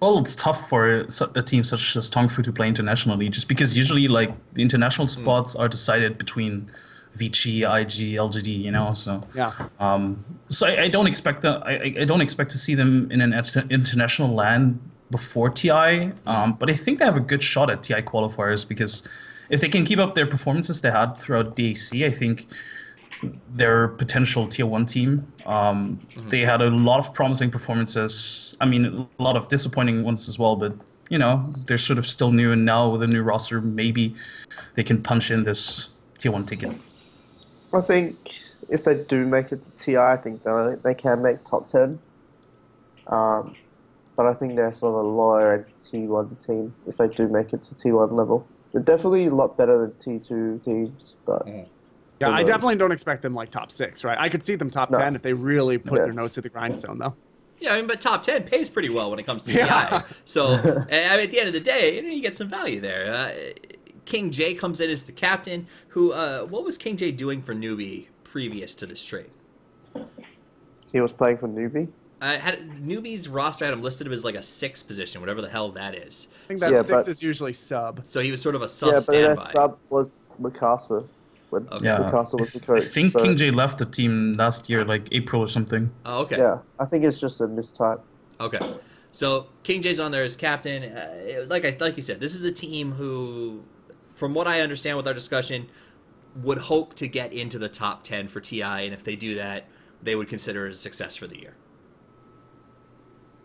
Well, it's tough for a team such as TongFu to play internationally, just because usually like the international spots are decided between Vici, IG, LGD, you know. So yeah. So I don't expect I don't expect to see them in an international LAN before TI. But I think they have a good shot at TI qualifiers, because if they can keep up their performances they had throughout DAC, I think they're a potential tier 1 team. They had a lot of promising performances. I mean, a lot of disappointing ones as well, but you know, they're sort of still new, and now with a new roster, maybe they can punch in this tier 1 ticket. I think if they do make it to TI, I think they can make top 10. But I think they're sort of a lower end T1 team if they do make it to T1 level. They're definitely a lot better than T2 teams, but... Yeah, I definitely don't expect them like top 6, right? I could see them top 10 if they really put their nose to the grindstone, though. Yeah, I mean, but top 10 pays pretty well when it comes to TI. So, I mean, at the end of the day, you get some value there. King J comes in as the captain. Who? What was King J doing for Newbie previous to this trade? He was playing for Newbie. Newbie's roster had him listed as like a 6th position, whatever the hell that is. I think that 6 is usually sub. So he was sort of a sub standby. Yeah, but that sub was Mikasa. When Mikasa was the coach. I think King J left the team last year, like April or something. Oh, okay. Yeah, I think it's just a mistype. Okay. So King J's on there as captain. Like you said, this is a team who, from what I understand with our discussion, would hope to get into the top 10 for TI, and if they do that, they would consider it a success for the year.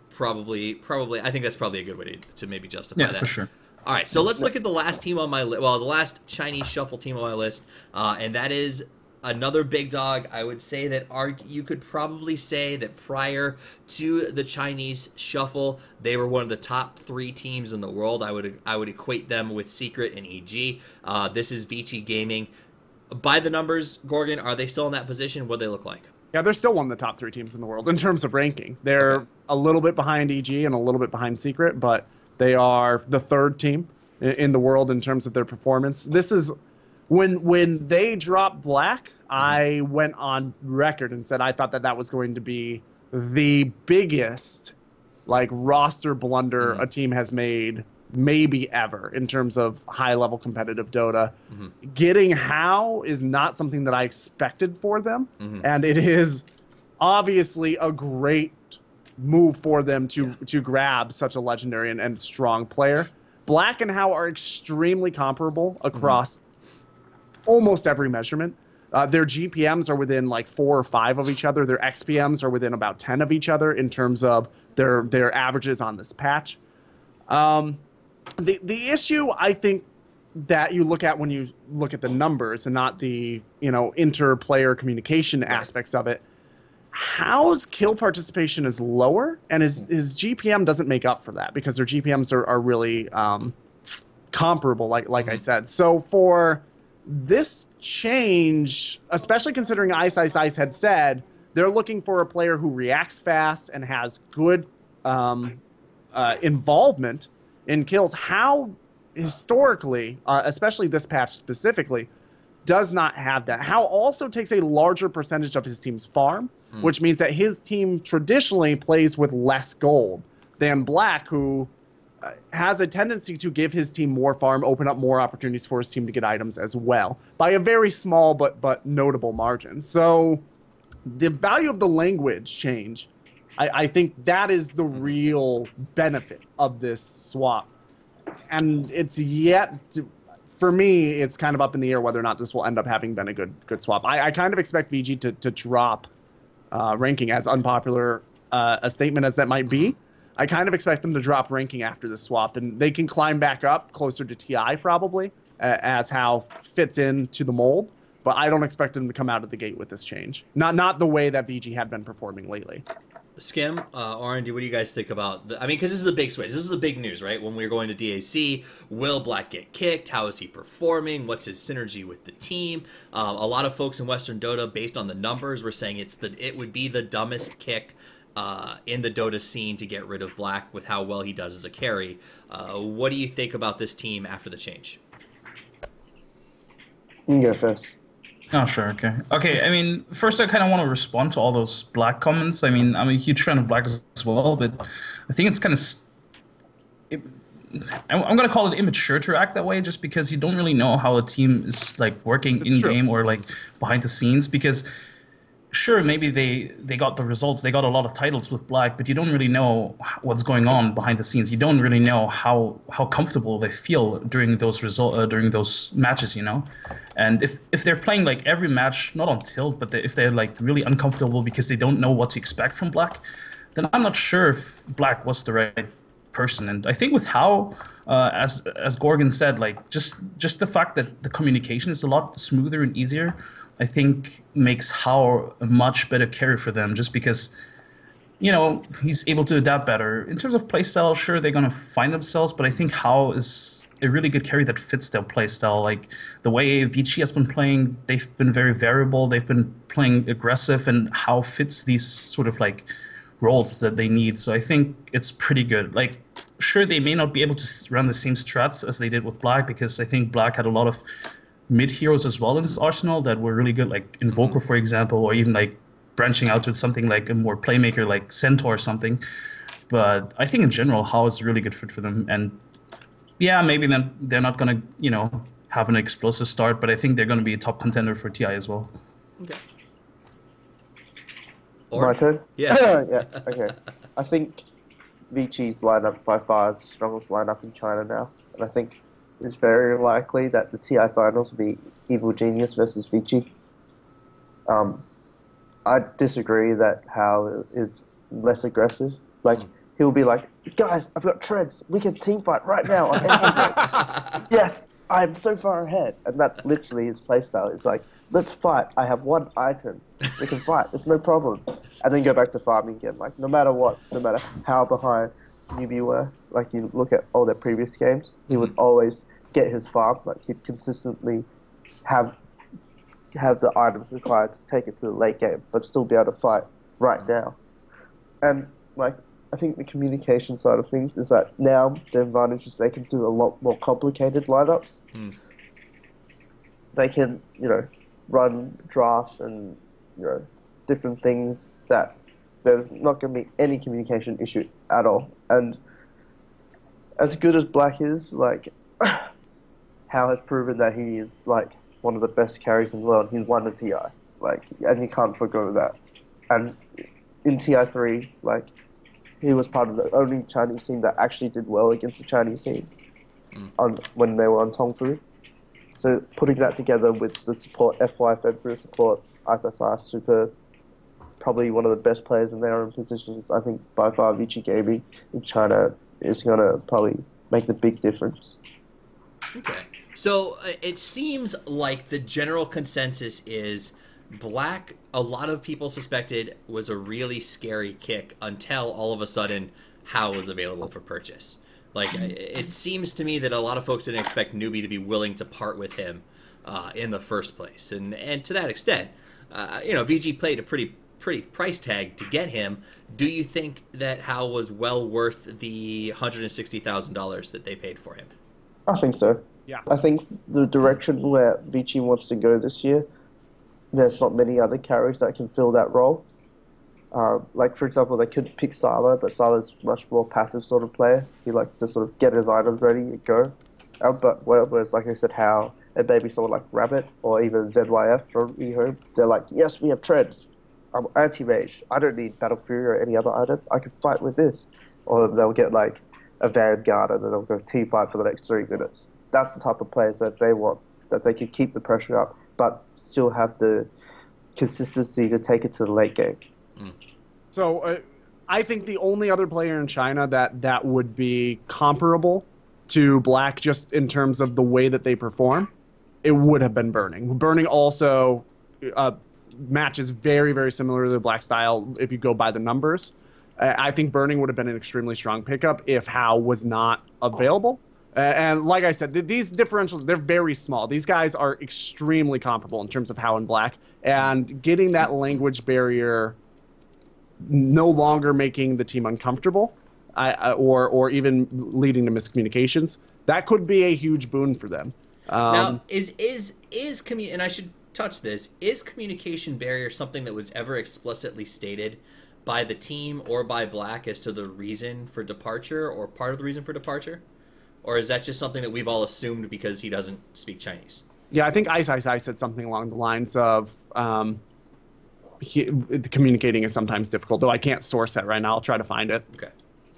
Probably. I think that's probably a good way to maybe justify that. Yeah, for sure. All right, so let's look at the last team on my list. Well, the last Chinese shuffle team on my list, and that is another big dog. I would say that you could probably say that prior to the Chinese shuffle, they were one of the top 3 teams in the world. I would equate them with Secret and EG. This is Vici Gaming. By the numbers, Gorgon, are they still in that position? What do they look like? Yeah, they're still one of the top 3 teams in the world in terms of ranking. They're a little bit behind EG and a little bit behind Secret, but they are the 3rd team in the world in terms of their performance. This is when they dropped Black, I went on record and said I thought that was going to be the biggest like roster blunder a team has made maybe ever in terms of high-level competitive Dota. Getting How is not something that I expected for them, and it is obviously a great move for them to grab such a legendary and strong player. Black and How are extremely comparable across almost every measurement. Their GPMs are within like 4 or 5 of each other. Their XPMs are within about 10 of each other in terms of their averages on this patch. The issue I think that you look at when you look at the numbers and not the inter-player communication aspects of it, How's kill participation is lower, and his GPM doesn't make up for that because their GPMs are really comparable, like I said. So for this change, especially considering Ice had said they're looking for a player who reacts fast and has good involvement in kills, How historically, especially this patch specifically, does not have that. How also takes a larger percentage of his team's farm, which means that his team traditionally plays with less gold than Black, who has a tendency to give his team more farm, open up more opportunities for his team to get items as well, by a very small but notable margin. So the value of the language change, I think that is the real benefit of this swap. And it's yet to... For me, it's kind of up in the air whether or not this will end up having been a good swap. I kind of expect VG to drop ranking, as unpopular a statement as that might be. I kind of expect them to drop ranking after the swap, and they can climb back up closer to TI probably, as How fits into the mold. But I don't expect them to come out of the gate with this change. Not the way that VG had been performing lately. Skim, Orrin, what do you guys think about I mean, because this is the big switch. This is the big news, right? When we were going to DAC, will Black get kicked? How is he performing? What's his synergy with the team? A lot of folks in Western Dota, based on the numbers, were saying it would be the dumbest kick in the Dota scene to get rid of Black with how well he does as a carry. What do you think about this team after the change? You can go first. Oh, sure, okay. Okay, I mean, first I kind of want to respond to all those Black comments. I mean, I'm a huge fan of Black as well, but I think it's kind of... I'm going to call it immature to act that way just because you don't really know how a team is, like, working in-game or, like, behind the scenes because... Sure, maybe they got the results. They got a lot of titles with Black, but you don't really know what's going on behind the scenes. You don't really know how comfortable they feel during those matches, you know. And if they're playing like every match, not on tilt, but if they're like really uncomfortable because they don't know what to expect from Black, then I'm not sure if Black was the right person. And I think with how, as Gorgon said, like just the fact that the communication is a lot smoother and easier, I think makes Hao a much better carry for them just because, you know, he's able to adapt better. In terms of playstyle, sure, they're going to find themselves, but I think Hao is a really good carry that fits their playstyle. Like, the way Vici has been playing, they've been very variable, they've been playing aggressive, and Hao fits these sort of, like, roles that they need. So I think it's pretty good. Like, sure, they may not be able to run the same strats as they did with Black, because I think Black had a lot of mid-heroes as well in his arsenal that were really good, like Invoker, for example, or even like branching out to something like a more playmaker like Centaur or something. But I think in general, Hao is a really good fit for them. And yeah, maybe then they're not going to, you know, have an explosive start, but I think they're going to be a top contender for TI as well. Okay. My turn? Yeah. Yeah, okay. I think Vici's lineup by far is the strongest lineup in China now. And I think it's very likely that the TI finals will be Evil Genius versus Vici. I disagree that Hao is less aggressive. Like, he'll be like, guys, I've got treads. We can team fight right now. Yes, I'm so far ahead. And that's literally his playstyle. It's like, let's fight. I have one item. We can fight. It's no problem. And then go back to farming again. Like, no matter what, no matter how behind Newbie were, like, you look at all their previous games, he would always get his farm. Like, he'd consistently have the items required to take it to the late game, but still be able to fight right now. And, like, I think the communication side of things is that now the advantage is they can do a lot more complicated lineups. They can, you know, run drafts and, you know, different things that there's not going to be any communication issue at all. And as good as Black is, like, Hao has proven that he is, like, one of the best carries in the world. He's won the TI, like, and you can't forgo that. And in TI3, like, he was part of the only Chinese team that actually did well against the Chinese team when they were on TongFu. So putting that together with the support, FY February support, ISSR, Super, probably one of the best players in their own positions. I think by far Vici Gaming in China is going to probably make the big difference. Okay. So it seems like the general consensus is Black, a lot of people suspected, was a really scary kick until all of a sudden Hao was available for purchase. Like, it seems to me that a lot of folks didn't expect Newbie to be willing to part with him in the first place. And to that extent, you know, VG played a pretty price tag to get him. Do you think that Hao was well worth the $160,000 that they paid for him? I think so. Yeah. I think the direction where Vici wants to go this year, there's not many other carries that can fill that role. Like, for example, they could pick Sala, but Sala's much more passive sort of player. He likes to sort of get his items ready and go. But whereas, like I said, Hao and maybe someone like Rabbit or even ZYF from eHome, they're like, yes, we have treads. I'm anti-mage. I don't need Battle Fury or any other item. I can fight with this. Or they'll get like a Vanguard and then they'll go team fight for the next 3 minutes. That's the type of players that they want, that they can keep the pressure up, but still have the consistency to take it to the late game. So I think the only other player in China that would be comparable to Black just in terms of the way that they perform, it would have been Burning. Burning also matches very, very similar to the black style if you go by the numbers. I think Burning would have been an extremely strong pickup if How was not available. And like I said, these differentials, they're very small. These guys are extremely comparable in terms of How and Black. And getting that language barrier no longer making the team uncomfortable or even leading to miscommunications, that could be a huge boon for them. Now, and I should touch this, is communication barrier something that was ever explicitly stated by the team or by Black as to the reason for departure or part of the reason for departure? Or is that just something that we've all assumed because he doesn't speak Chinese? Yeah, I think Ice said something along the lines of communicating is sometimes difficult, though I can't source that right now. I'll try to find it. Okay.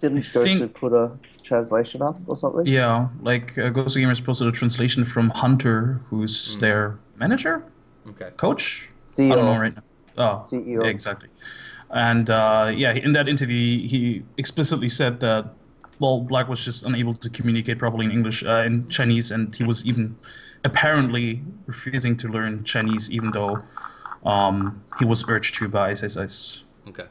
Didn't Ghost put a translation up or something? Yeah, like Ghost Gamers posted a translation from Hunter, who's their manager? Okay. Coach? CEO. I don't know right now. Oh, CEO. yeah, exactly. And in that interview, he explicitly said that, well, Black was just unable to communicate properly in English, in Chinese, and he was even apparently refusing to learn Chinese, even though he was urged to by Ice. Okay.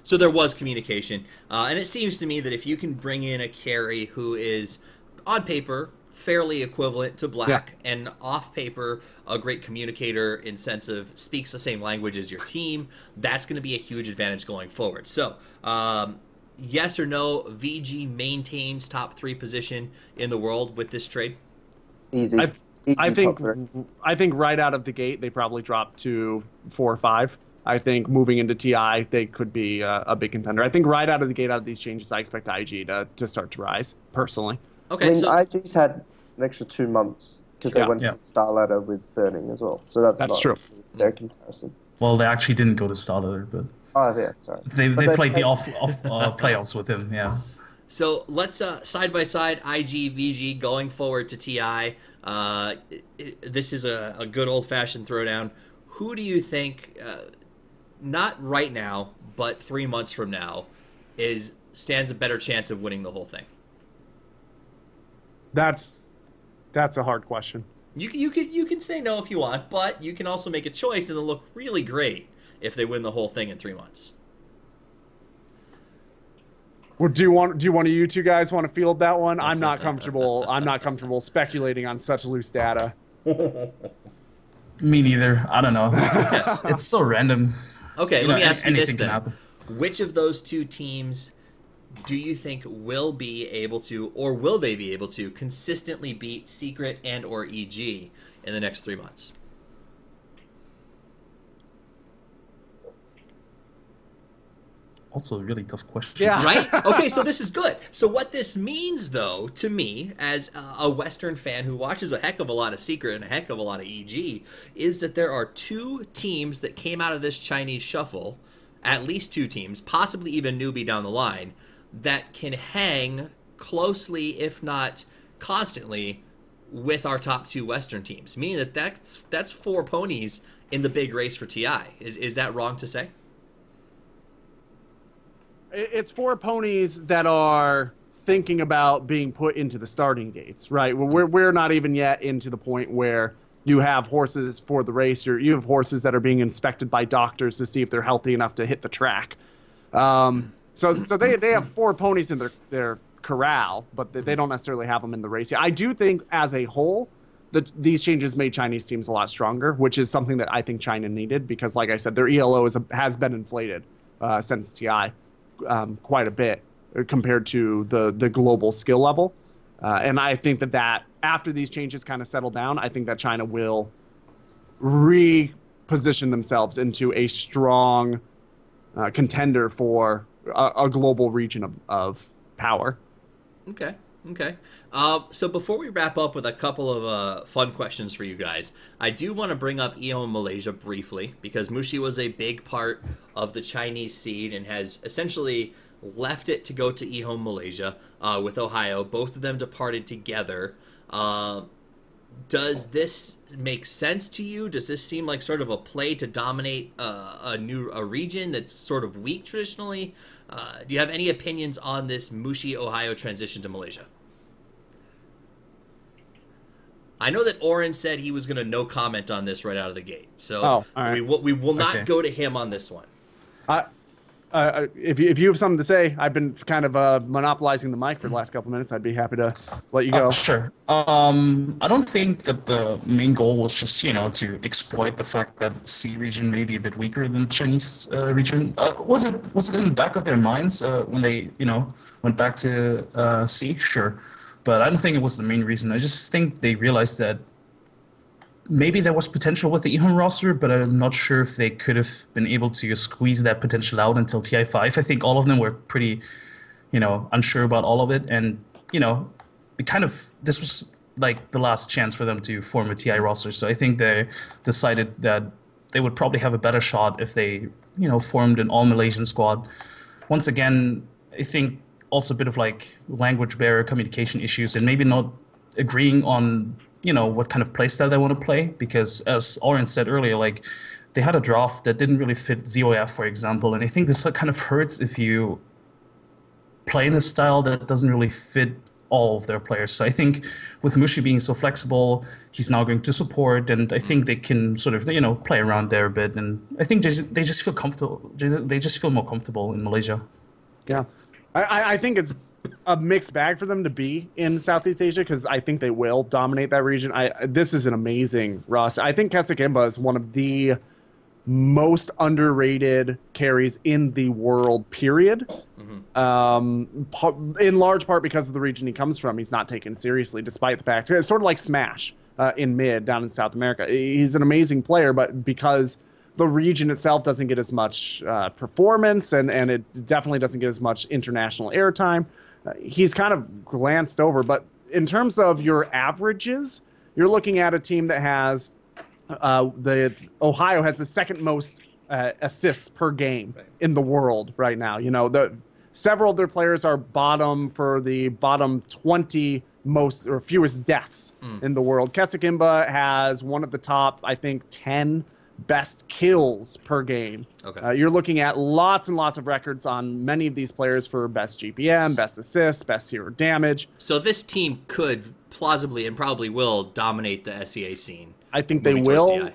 So there was communication, and it seems to me that if you can bring in a carry who is, on paper, fairly equivalent to Black, and off paper, a great communicator in sense of speaks the same language as your team, that's going to be a huge advantage going forward. So, yes or no, VG maintains top 3 position in the world with this trade? Easy. I think right out of the gate, they probably dropped to 4 or 5. I think moving into TI, they could be a big contender. I think right out of the gate, out of these changes, I expect IG to start to rise, personally. Okay, I mean, so IG's had an extra 2 months because they went to Star Ladder with Burning as well. So that's not true. Their comparison. Well, they actually didn't go to Star Ladder, but Oh, yeah, sorry. they played the off playoffs with him, yeah. So let's side by side, IG, VG going forward to TI. This is a good old fashioned throwdown. Who do you think, not right now, but 3 months from now, stands a better chance of winning the whole thing? That's a hard question. You can say no if you want, but you can also make a choice and it'll look really great if they win the whole thing in 3 months. Well, do you two guys want to field that one? I'm not comfortable. I'm not comfortable speculating on such loose data. Me neither. I don't know. It's so random. Okay, let me ask you this then. Happen. Which of those 2 teams do you think will be able to, or will they be able to, consistently beat Secret and or EG in the next 3 months? Also a really tough question. Yeah. Right? Okay, so this is good. So what this means, though, to me, as a Western fan who watches a heck of a lot of Secret and a heck of a lot of EG, is that there are 2 teams that came out of this Chinese shuffle, at least 2 teams, possibly even Newbie down the line, that can hang closely, if not constantly, with our top 2 Western teams. Meaning that's 4 ponies in the big race for TI. Is that wrong to say? It's 4 ponies that are thinking about being put into the starting gates, right? Well, we're not even yet into the point where you have horses for the race. You have horses that are being inspected by doctors to see if they're healthy enough to hit the track. So they have 4 ponies in their corral, but they don't necessarily have them in the race yet. I do think, as a whole, these changes made Chinese teams a lot stronger, which is something that I think China needed because, like I said, their ELO has been inflated since TI. Quite a bit compared to the global skill level. And I think that after these changes kind of settle down, I think that China will reposition themselves into a strong contender for a global region of power. Okay. So before we wrap up with a couple of fun questions for you guys, I do want to bring up EO Malaysia briefly because Mushi was a big part of the Chinese seed and has essentially left it to go to EO Malaysia with Ohio. Both of them departed together. Does this make sense to you? Does this seem like sort of a play to dominate a region that's sort of weak traditionally? Do you have any opinions on this Mushi Ohio transition to Malaysia? I know that Orrin said he was going to no comment on this right out of the gate. So all right. we will not go to him on this one. If you have something to say, I've been kind of monopolizing the mic for the last couple minutes. I'd be happy to let you go. Sure. I don't think that the main goal was just, to exploit the fact that C region may be a bit weaker than Chinese region. Was it in the back of their minds when they, went back to C? Sure. But I don't think it was the main reason. I just think they realized that maybe there was potential with the EHOM roster, but I'm not sure if they could have been able to squeeze that potential out until TI5. I think all of them were pretty, unsure about all of it. And, this was like the last chance for them to form a TI roster. So I think they decided that they would probably have a better shot if they, formed an all-Malaysian squad. Once again, I think also a bit of like language barrier, communication issues, and maybe not agreeing on what kind of playstyle they want to play, because as Orrin said earlier, like they had a draft that didn't really fit ZOF, for example, and I think this kind of hurts if you play in a style that doesn't really fit all of their players. So I think with Mushi being so flexible, he's now going to support, and I think they can sort of play around there a bit, and I think they just feel comfortable. They just feel more comfortable in Malaysia. Yeah, I think it's a mixed bag for them to be in Southeast Asia, because I think they will dominate that region. This is an amazing roster. I think Keswick Imba is one of the most underrated carries in the world, period. In large part because of the region he comes from. He's not taken seriously, despite the fact it's sort of like Smash in mid down in South America. He's an amazing player, but because the region itself doesn't get as much performance, and it definitely doesn't get as much international airtime, he's kind of glanced over. But in terms of your averages, you're looking at a team that has Ohio has the second most assists per game in the world right now. Several of their players are bottom 20 most or fewest deaths in the world. Keswick Imba has one of the top, I think, 10 best kills per game. Okay. You're looking at lots and lots of records on many of these players for best GPM, best assists, best hero damage. So this team could plausibly and probably will dominate the SEA scene. I think they will,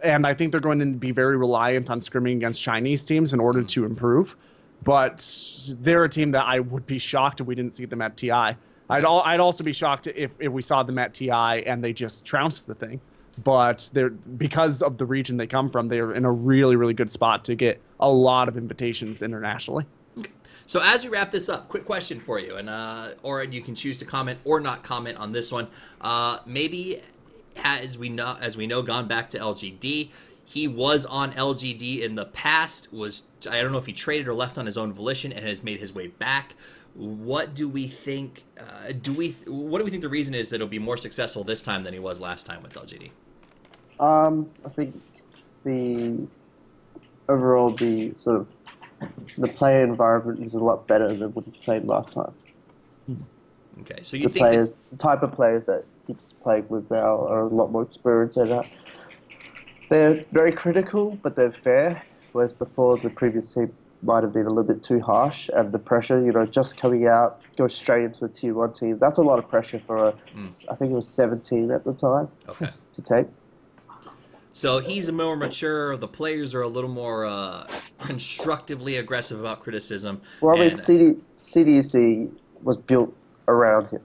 and I think they're going to be very reliant on scrimming against Chinese teams in order to improve. But they're a team that I would be shocked if we didn't see them at TI. I'd also be shocked if we saw them at TI and they just trounced the thing. But because of the region they come from, they're in a really, really good spot to get a lot of invitations internationally. Okay. So as we wrap this up, quick question for you, and Orrin, you can choose to comment or not comment on this one. Maybe as we know, gone back to LGD. He was on LGD in the past. I don't know if he traded or left on his own volition and has made his way back. What do we think? What do we think the reason is that it'll be more successful this time than he was last time with LGD? I think the player environment is a lot better than when he played last time. Okay, so you think the type of players that he's playing with now are a lot more experienced and they're very critical, but they're fair. Whereas before, the previous team might have been a little bit too harsh, and the pressure, just coming out, go straight into a tier 1 team. That's a lot of pressure for I think it was 17 at the time to take. So he's more mature. The players are a little more constructively aggressive about criticism. Well, I mean, CDC was built around him.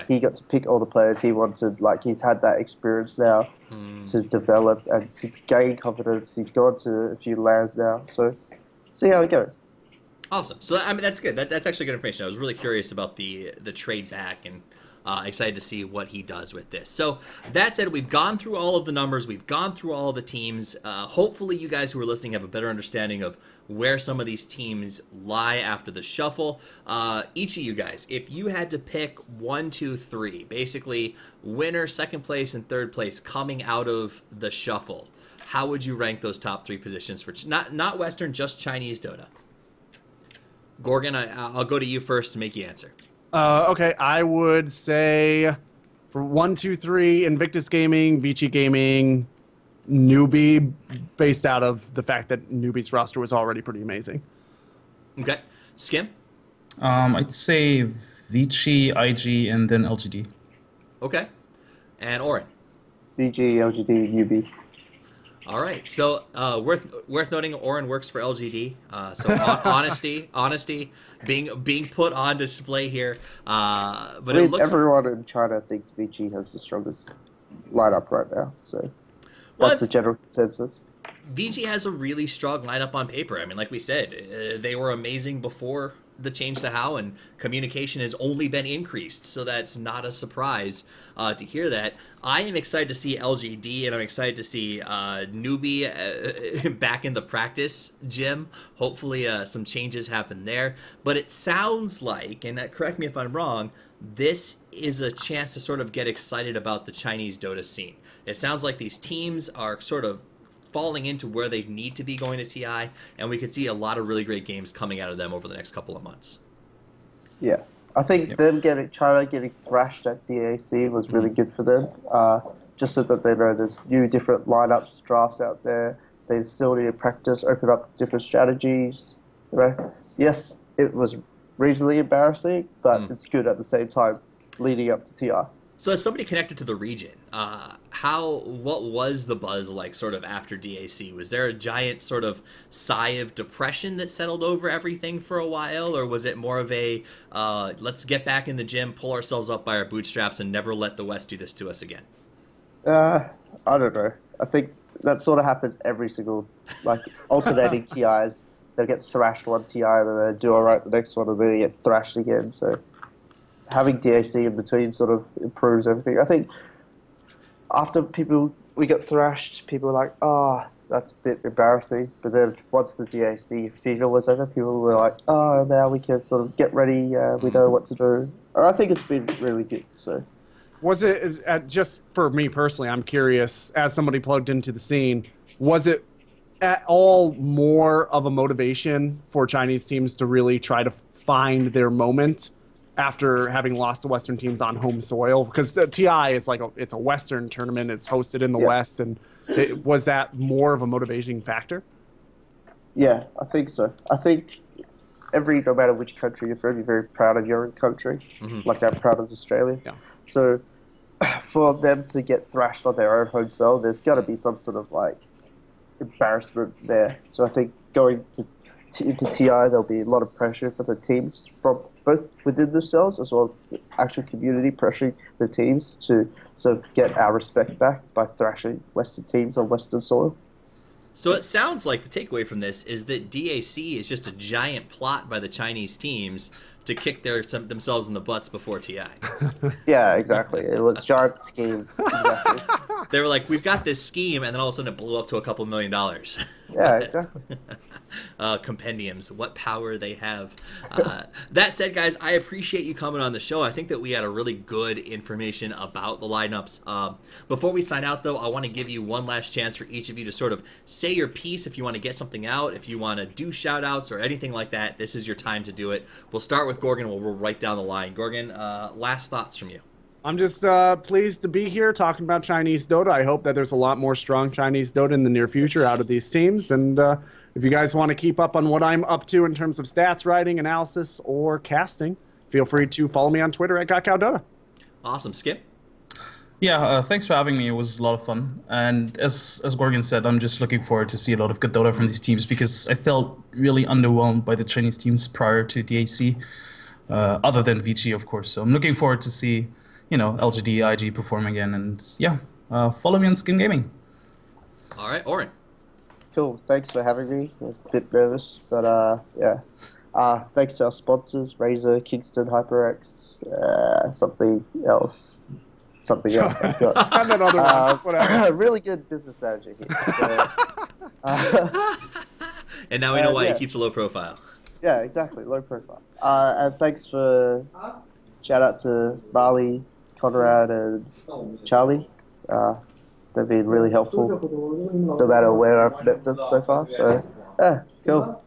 He got to pick all the players he wanted. He's had that experience now to develop and to gain confidence. He's gone to a few lands now, so see how it goes. Awesome. So I mean, that's good. That's actually good information. I was really curious about the trade back, and excited to see what he does with this. So that said, we've gone through all of the numbers. We've gone through all of the teams. Hopefully you guys who are listening have a better understanding of where some of these teams lie after the shuffle. Each of you guys, if you had to pick 1, 2, 3, basically winner, second place, and third place coming out of the shuffle, how would you rank those top 3 positions for not Western, just Chinese Dota? Gorgon, I'll go to you first to make you answer. Okay, I would say for 1, 2, 3, Invictus Gaming, Vici Gaming, Newbie, based out of the fact that Newbie's roster was already pretty amazing. Okay. Skim? I'd say Vici, IG, and then LGD. Okay. And Orrin. VG, LGD, Newbie. All right, so worth noting, Orrin works for LGD. So honesty being put on display here. But it looks everyone in China thinks Vici has the strongest lineup right now. So that's the general consensus. Vici has a really strong lineup on paper. I mean, like we said, they were amazing before the change to how, and communication has only been increased, so that's not a surprise to hear that. I am excited to see LGD, and I'm excited to see Newbie back in the practice gym. Hopefully some changes happen there. But it sounds like, and correct me if I'm wrong, this is a chance to sort of get excited about the Chinese Dota scene. It sounds like these teams are sort of falling into where they need to be going to TI, and we could see a lot of really great games coming out of them over the next couple of months. Yeah, I think China getting thrashed at DAC was really good for them. Just so that they know there's new different lineups, drafts out there. They still need to practice, open up different strategies. Right? Yes, it was reasonably embarrassing, but it's good at the same time leading up to TI. So as somebody connected to the region, what was the buzz like sort of after DAC? Was there a giant sort of sigh of depression that settled over everything for a while? Or was it more of a, let's get back in the gym, pull ourselves up by our bootstraps, and never let the West do this to us again? I don't know. I think that sort of happens every single, like, alternating TIs. They'll get thrashed one TI, and then they do all right the next one, and then they get thrashed again, so having DAC in between sort of improves everything. I think after we got thrashed, people were like, oh, that's a bit embarrassing. But then once the DAC fever was over, people were like, oh, now we can sort of get ready, we know what to do. And I think it's been really good. So, was it, just for me personally, I'm curious, as somebody plugged into the scene, was it at all more of a motivation for Chinese teams to really try to find their moment after having lost to Western teams on home soil? Because the TI is like it's a Western tournament. It's hosted in the West, and was that more of a motivating factor? Yeah, I think so. I think no matter which country you're from, you're very proud of your own country, like I'm proud of Australia. Yeah. So for them to get thrashed on their own home soil, there's got to be some sort of like embarrassment there. So I think going into TI, there'll be a lot of pressure for the teams from both within themselves as well as the actual community pressuring the teams to sort of get our respect back by thrashing Western teams on Western soil. So it sounds like the takeaway from this is that DAC is just a giant plot by the Chinese teams to kick themselves in the butts before TI. Yeah, exactly. It was giant scheme. Exactly. They were like, we've got this scheme, and then all of a sudden it blew up to a couple $1 million. Yeah, exactly. Compendiums, what power they have. That said, guys, I appreciate you coming on the show. I think that we had a really good information about the lineups. Before we sign out, though, I want to give you one last chance for each of you to sort of say your piece. If you want to get something out, if you want to do shout-outs or anything like that, this is your time to do it. We'll start with Gorgon. We'll roll right down the line. Gorgon, last thoughts from you. I'm just pleased to be here talking about Chinese Dota. I hope that there's a lot more strong Chinese Dota in the near future out of these teams. And if you guys want to keep up on what I'm up to in terms of stats, writing, analysis, or casting, feel free to follow me on Twitter at GotCowDota. Awesome. Skip? Yeah, thanks for having me. It was a lot of fun. And as Gorgon said, I'm just looking forward to see a lot of good Dota from these teams because I felt really underwhelmed by the Chinese teams prior to DAC, other than Vici, of course. So I'm looking forward to see, LGD, IG perform again. And yeah, follow me on Skim Gaming. All right, Orrin. Cool. Thanks for having me. I was a bit nervous, but yeah. Thanks to our sponsors, Razer, Kingston, HyperX, something else. Something else. And another one. Whatever. Really good business manager here. So, and now we know why he keeps a low profile. Yeah, exactly. Low profile. And thanks for shout out to Marley, Conrad, and Charlie. They've been really helpful no matter where I've met them so far. So, yeah, cool.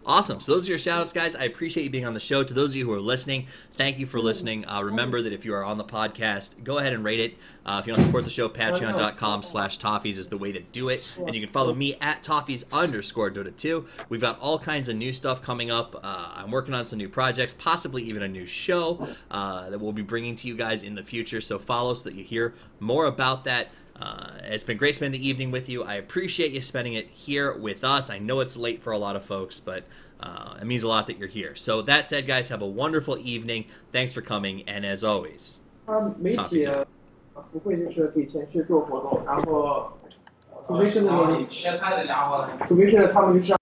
Awesome. So those are your shout-outs, guys. I appreciate you being on the show. To those of you who are listening, thank you for listening. Remember that if you are on the podcast, go ahead and rate it. If you want to support the show, patreon.com/Toffees is the way to do it. And you can follow me at Toffees_Dota2. We've got all kinds of new stuff coming up. I'm working on some new projects, possibly even a new show that we'll be bringing to you guys in the future. So follow so that you hear more about that. It's been great spending the evening with you. I appreciate you spending it here with us. I know it's late for a lot of folks, but it means a lot that you're here. So that said, guys, have a wonderful evening. Thanks for coming, and as always, Toffees out. 不会就是给前去做活动，然后除非是那种，除非是他们就是